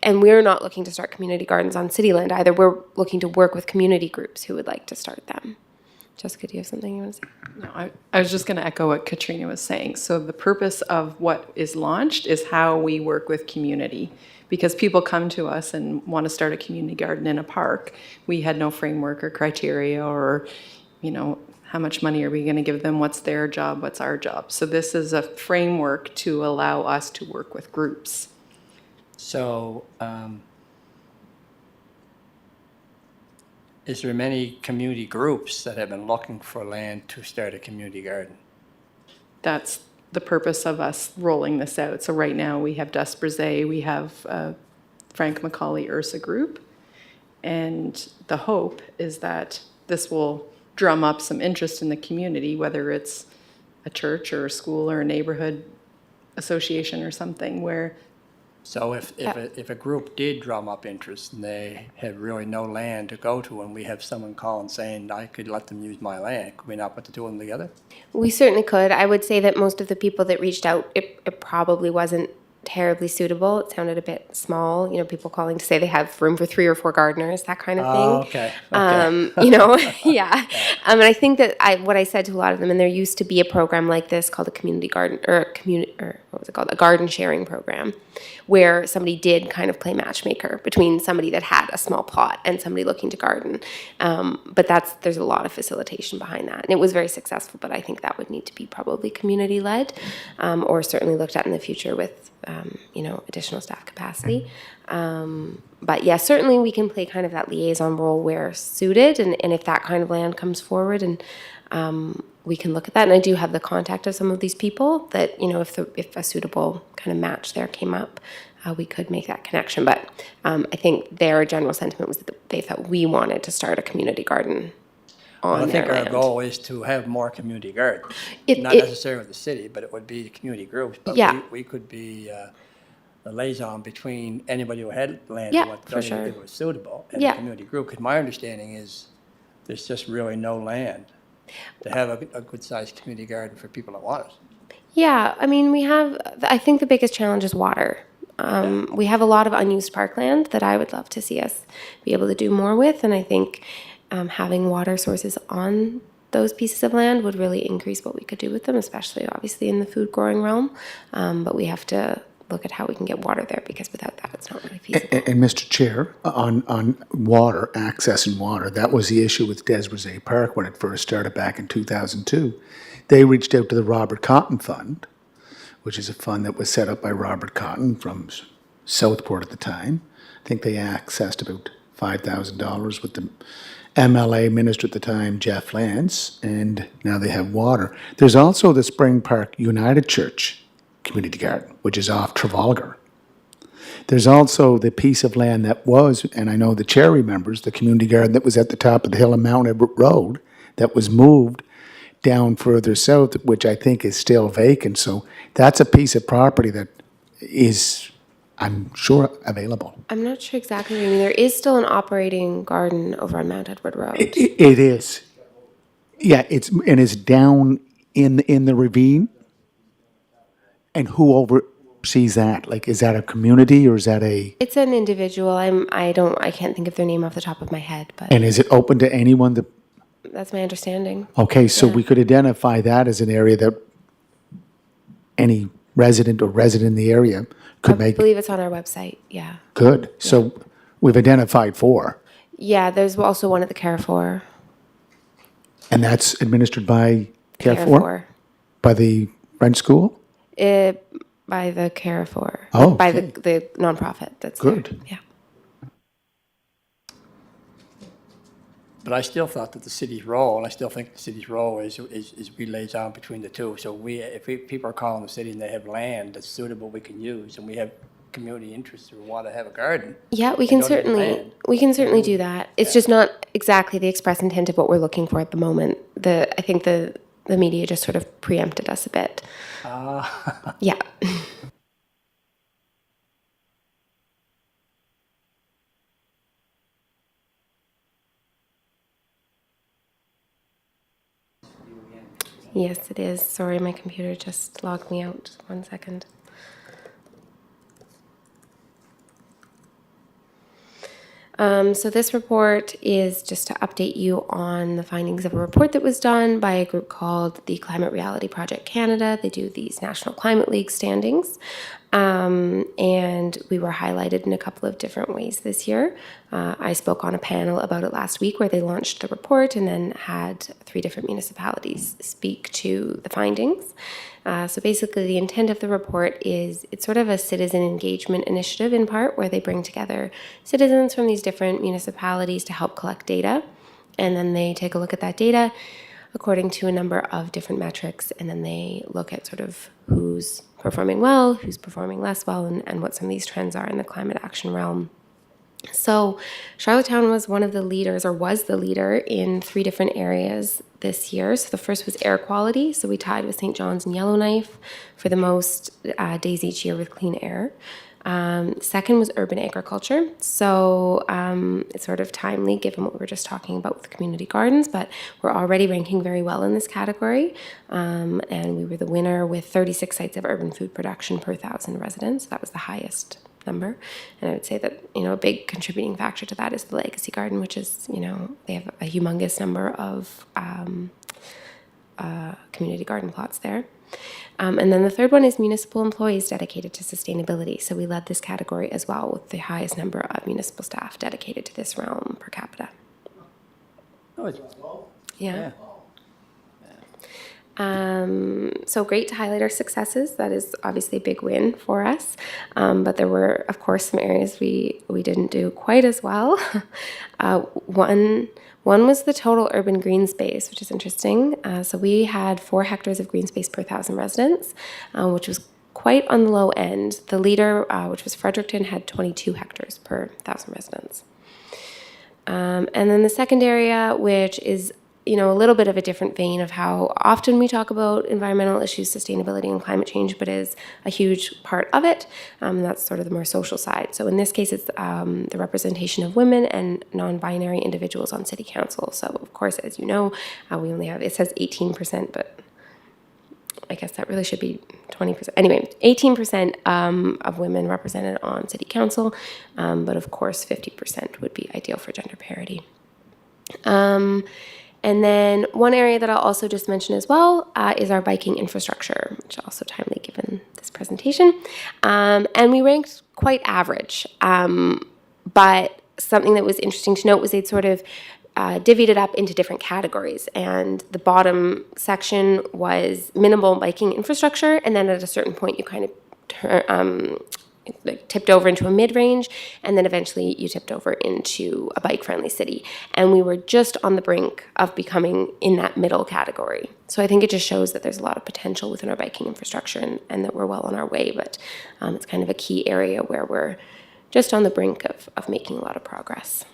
And we're not looking to start community gardens on city land either. We're looking to work with community groups who would like to start them. Jessica, do you have something you want to say? No, I was just going to echo what Katrina was saying. So the purpose of what is launched is how we work with community. Because people come to us and want to start a community garden in a park. We had no framework or criteria or, how much money are we going to give them? What's their job? What's our job? So this is a framework to allow us to work with groups. So, is there many community groups that have been looking for land to start a community garden? That's the purpose of us rolling this out. So right now we have Des Brisé, we have Frank Macaulay Ursa Group. And the hope is that this will drum up some interest in the community, whether it's a church or a school or a neighborhood association or something where, So if a group did drum up interest and they had really no land to go to, and we have someone calling saying, I could let them use my land, could we not put the two of them together? We certainly could. I would say that most of the people that reached out, it probably wasn't terribly suitable. It sounded a bit small, people calling to say they have room for 3 or 4 gardeners, that kind of thing. Okay. Yeah. And I think that what I said to a lot of them, and there used to be a program like this called a community garden, or what was it called? A garden sharing program, where somebody did kind of play matchmaker between somebody that had a small plot and somebody looking to garden. But there's a lot of facilitation behind that. And it was very successful, but I think that would need to be probably community led, or certainly looked at in the future with additional staff capacity. But yeah, certainly we can play kind of that liaison role where suited, and if that kind of land comes forward, and we can look at that. And I do have the contact of some of these people that, if a suitable kind of match there came up, we could make that connection. But I think their general sentiment was that they thought we wanted to start a community garden on I their think our land. goal is to have more community gardens. It- Not it- necessarily the city, but it would be the community groups. But Yeah. we could be the liaison between anybody who had land Yeah, and what for sure. if it was suitable, and Yeah. the community group. Because my understanding is there's just really no land to have a good-sized community garden for people that want it. Yeah, I mean, I think the biggest challenge is water. We have a lot of unused parkland that I would love to see us be able to do more with, and I think having water sources on those pieces of land would really increase what we could do with them, especially obviously in the food growing realm. But we have to look at how we can get water there, because without that, it's not really feasible. And Mr. Chair, on water, access and water, that was the issue with Des Brisé Park when it first started back in 2002. They reached out to the Robert Cotton Fund, which is a fund that was set up by Robert Cotton from Southport at the time. I think they accessed about $5,000 with the MLA minister at the time, Jeff Lance, and now they have water. There's also the Spring Park United Church Community Garden, which is off Trafalgar. There's also the piece of land that was, and I know the chair remembers, the community garden that was at the top of the hill on Mount Everett Road that was moved down further south, which I think is still vacant. So that's a piece of property that is, I'm sure, available. I'm not sure exactly what you mean. There is still an operating garden over on Mount Edward Road. It is. Yeah, it's down in the ravine. And who oversees that? Like, is that a community or is that It's an individual. I can't think of their name off the top of my head, but and is it open to anyone that, that's my understanding. okay, so Yeah. we could identify that as an area that any resident in the area could I make believe it's on our website. Yeah. good. So we've identified 4, Yeah, there's also one at the Carrefour. and that's administered by Carrefour? By the French school? By the Carrefour. Oh, By okay. the nonprofit that's there. Good. Yeah. But I still thought that the city's role, and I still think the city's role is we liaison between the two. So if people are calling the city and they have land that's suitable we can use, and we have community interests who want to have a garden. Yeah, we They can don't have certainly land. do that. It's just not exactly the express intent of what we're looking for at the moment. I think the media just sort of preempted us a bit. Yeah. Yes, it is. Sorry, my computer just logged me out. 1 second. So this report is just to update you on the findings of a report that was done by a group called the Climate Reality Project Canada. They do these National Climate League standings. And we were highlighted in a couple of different ways this year. I spoke on a panel about it last week where they launched the report and then had 3 different municipalities speak to the findings. So basically the intent of the report is it's sort of a citizen engagement initiative in part where they bring together citizens from these different municipalities to help collect data. And then they take a look at that data, according to a number of different metrics, and then they look at sort of who's performing well, who's performing less well, and what some of these trends are in the climate action realm. So Charlottetown was one of the leaders, or was the leader, in 3 different areas this year. So the first was air quality. So we tied with St. John's and Yellowknife for the most days each year with clean air. Second was urban agriculture. So it's sort of timely given what we were just talking about with the community gardens, but we're already ranking very well in this category. And we were the winner with 36 sites of urban food production per 1,000 residents. That was the highest number. And I would say that, a big contributing factor to that is the Legacy Garden, which is, they have a humongous number of community garden plots there. And then the third one is municipal employees dedicated to sustainability. So we led this category as well with the highest number of municipal staff dedicated to this realm per capita. Oh, it's- Yeah. So great to highlight our successes. That is obviously a big win for us. But there were, of course, some areas we didn't do quite as well. One was the total urban green space, which is interesting. So we had 4 hectares of green space per 1,000 residents, which was quite on the low end. The leader, which was Fredericton, had 22 hectares per 1,000 residents. And then the second area, which is a little bit of a different vein of how often we talk about environmental issues, sustainability, and climate change, but is a huge part of it. That's sort of the more social side. So in this case, it's the representation of women and non-binary individuals on city council. So of course, as you know, we only have, it says 18%, but I guess that really should be 20%. Anyway, 18% of women represented on city council, but of course 50% would be ideal for gender parity. And then one area that I'll also just mention as well is our biking infrastructure, which is also timely given this presentation. And we ranked quite average. But something that was interesting to note was they'd sort of divvied it up into different categories. And the bottom section was minimal biking infrastructure. And then at a certain point, you kind of tipped over into a mid-range, and then eventually you tipped over into a bike-friendly city. And we were just on the brink of becoming in that middle category. So I think it just shows that there's a lot of potential within our biking infrastructure and that we're well on our way, but it's kind of a key area where we're just on the brink of making a lot of progress.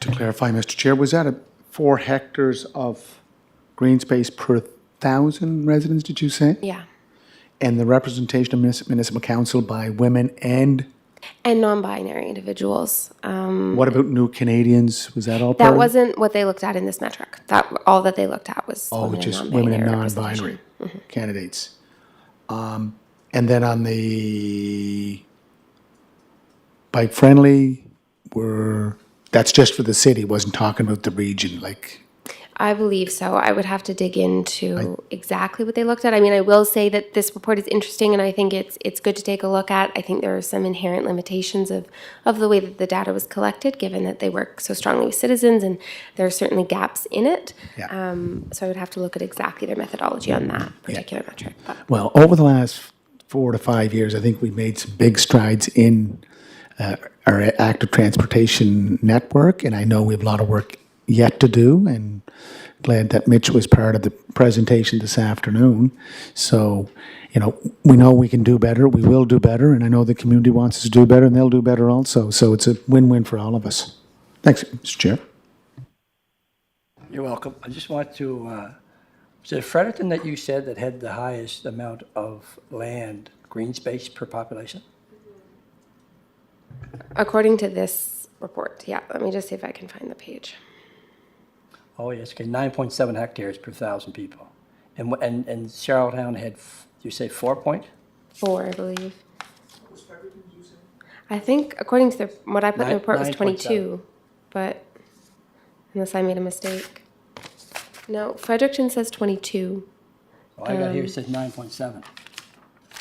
To clarify, Mr. Chair, was that 4 hectares of green space per 1,000 residents, did you say? Yeah. And the representation of municipal council by women and And non-binary individuals. what about new Canadians? Was that all part That of it? wasn't what they looked at in this metric. All that they looked at was Oh, women just and women and non-binary non-binary representation. candidates. And then on the bike-friendly, that's just for the city, wasn't talking about the region, like, I believe so. I would have to dig into exactly what they looked at. I mean, I will say that this report is interesting, and I think it's good to take a look at. I think there are some inherent limitations of the way that the data was collected, given that they work so strongly with citizens, and there are certainly gaps in it. Yeah. So I would have to look at exactly their methodology on that particular metric. But well, over the last 4 to 5 years, I think we've made some big strides in our active transportation network, and I know we have a lot of work yet to do, and glad that Mitch was part of the presentation this afternoon. So, we know we can do better, we will do better, and I know the community wants us to do better, and they'll do better also. So it's a win-win for all of us. Thanks, Mr. Chair. You're welcome. I just want to, was it Fredericton that you said that had the highest amount of land, green space per population? according to this report, yeah, let me just see if I can find the page. Oh, yes, okay, 9.7 hectares per 1,000 people. And Charlottetown had, you say 4 point? 4, I believe. I think, according to what I put in the report, was 22, but unless I made a mistake. No, Fredericton says 22. Oh, I got here, it says 9.7.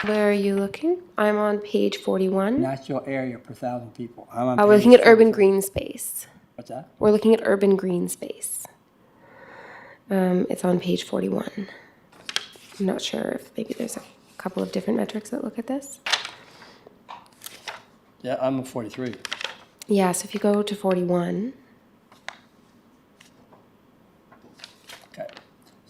Where are you looking? I'm on page 41. Natural area per 1,000 people. I'm on We're page looking at urban 44. green space. What's that? We're looking at urban green space. It's on page 41. I'm not sure if maybe there's a couple of different metrics that look at this. Yeah, I'm on 43. Yeah, so if you go to 41,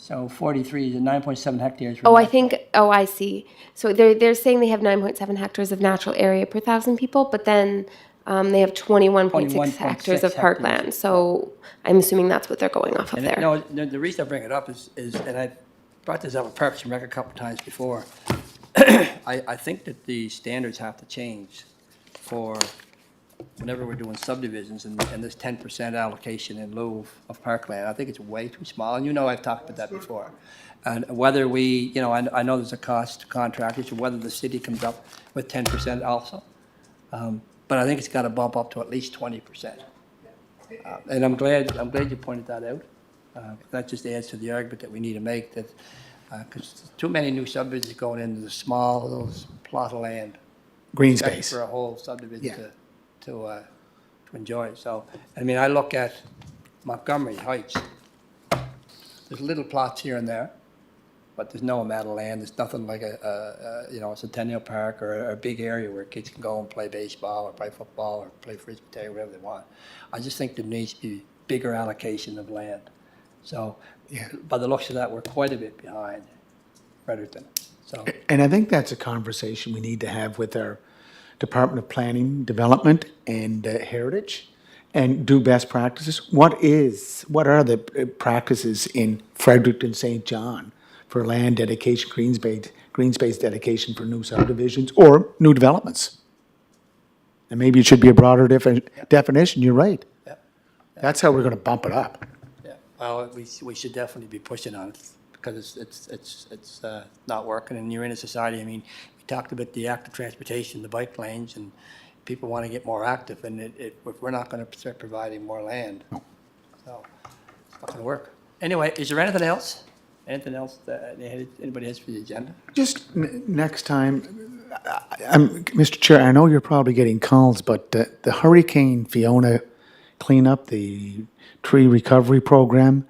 So 43 is 9.7 hectares. Oh, I think, oh, I see. So they're saying they have 9.7 hectares of natural area per 1,000 people, but then they have 21.6 21.6 hectares of hectares. parkland. So I'm assuming that's what they're going off of And there. no, the reason I bring it up is, and I brought this up with Parks and Rec a couple times before. I think that the standards have to change for whenever we're doing subdivisions and this 10% allocation in lieu of parkland. I think it's way too small, and you know I've talked about that before. And whether we, you know, I know there's a cost to contractors, or whether the city comes up with 10% also. But I think it's got to bump up to at least 20%. And I'm glad you pointed that out. That just adds to the argument that we need to make, that, because too many new subdivisions going into the small little plot of land. Green Expect space. For a whole subdivision Yeah. to enjoy. So, I mean, I look at Montgomery Heights. There's little plots here and there, but there's no amount of land. There's nothing like a Centennial Park or a big area where kids can go and play baseball or play football or play frisbee, whatever they want. I just think there needs to be bigger allocation of land. So, Yeah. by the looks of that, we're quite a bit behind Fredericton. So, And I think that's a conversation we need to have with our Department of Planning, Development, and Heritage, and do best practices. What are the practices in Fredericton, St. John for land dedication, green space dedication for new subdivisions or new developments? And maybe it should be a broader definition, you're right. Yep. That's how we're gonna bump it up. yeah, well, we should definitely be pushing on it because it's not working, and you're in a society, I mean, we talked about the active transportation, the bike lanes, and people want to get more active, and if we're not going to start providing more land, so it's not going to work. Anyway, is there anything else? Anything else that anybody has for the agenda? Just next time, Mr. Chair, I know you're probably getting calls, but the Hurricane Fiona cleanup, the tree recovery program,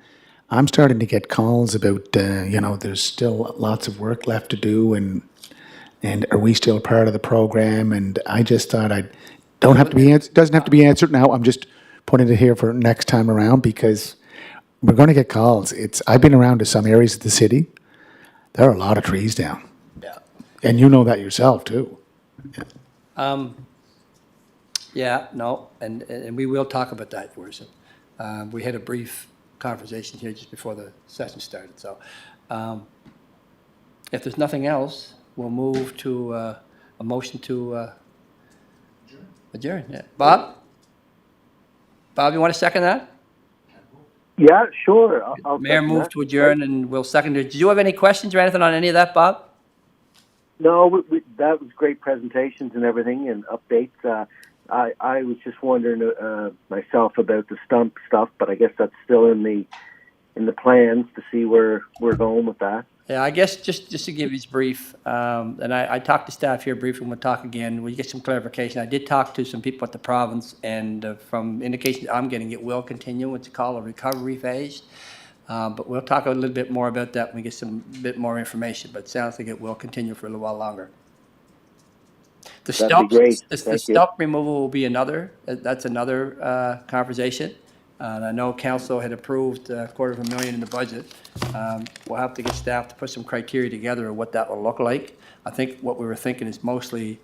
I'm starting to get calls about, there's still lots of work left to do, and are we still part of the program? And I just thought doesn't have to be answered now. I'm just putting it here for next time around because we're going to get calls. I've been around to some areas of the city. There are a lot of trees down. Yeah. And you know that yourself, too. Yeah, no, and we will talk about that, Your Worship. We had a brief conversation here just before the session started, so if there's nothing else, we'll move to a motion to adjourn. Yeah. Bob? Bob, you want to second that? Yeah, sure. I'll Mayor second moved that. to adjourn and we'll second it. Did you have any questions or anything on any of that, Bob? No, that was great presentations and everything and updates. I was just wondering myself about the stump stuff, but I guess that's still in the plans to see where we're going with that. Yeah, I guess just to give you this brief, and I talked to staff here briefly, and we'll talk again, we get some clarification. I did talk to some people at the province, and from indications I'm getting, it will continue. It's called a recovery phase. But we'll talk a little bit more about that when we get some bit more information, but it sounds like it will continue for a little while longer. The That'd be great. the Thank you. stump removal will be that's another conversation. And I know council had approved $250,000 in the budget. We'll have to get staff to put some criteria together of what that will look like. I think what we were thinking is mostly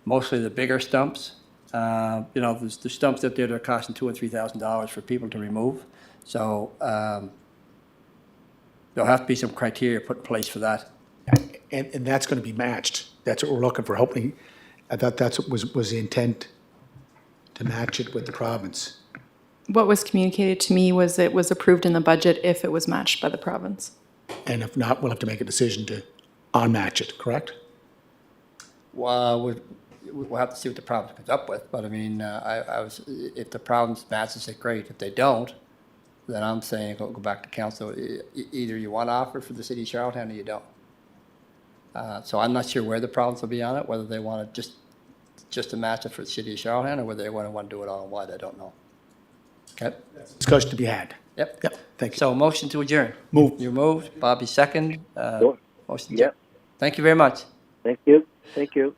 the bigger stumps. There's the stumps out there that are costing $2,000 and $3,000 for people to remove. So there'll have to be some criteria put in place for that. And that's going to be matched. That's what we're looking for. Hopefully, I thought that's what was the intent, to match it with the province. What was communicated to me was it was approved in the budget if it was matched by the province. And if not, we'll have to make a decision to unmatch it, correct? Well, we'll have to see what the province comes up with, but I mean, if the province matches it, great. If they don't, then I'm saying go back to council. Either you want to offer for the city of Charlottetown or you don't. So I'm not sure where the province will be on it, whether they want to just to match it for the city of Charlottetown or whether they want to do it all in one, I don't know. Okay? Discussion to be had. Yep. Yep, thank you. So motion to adjourn. Move. You moved, Bobby second. Sure. Motion. Yep. Thank you very much. Thank you. Thank you.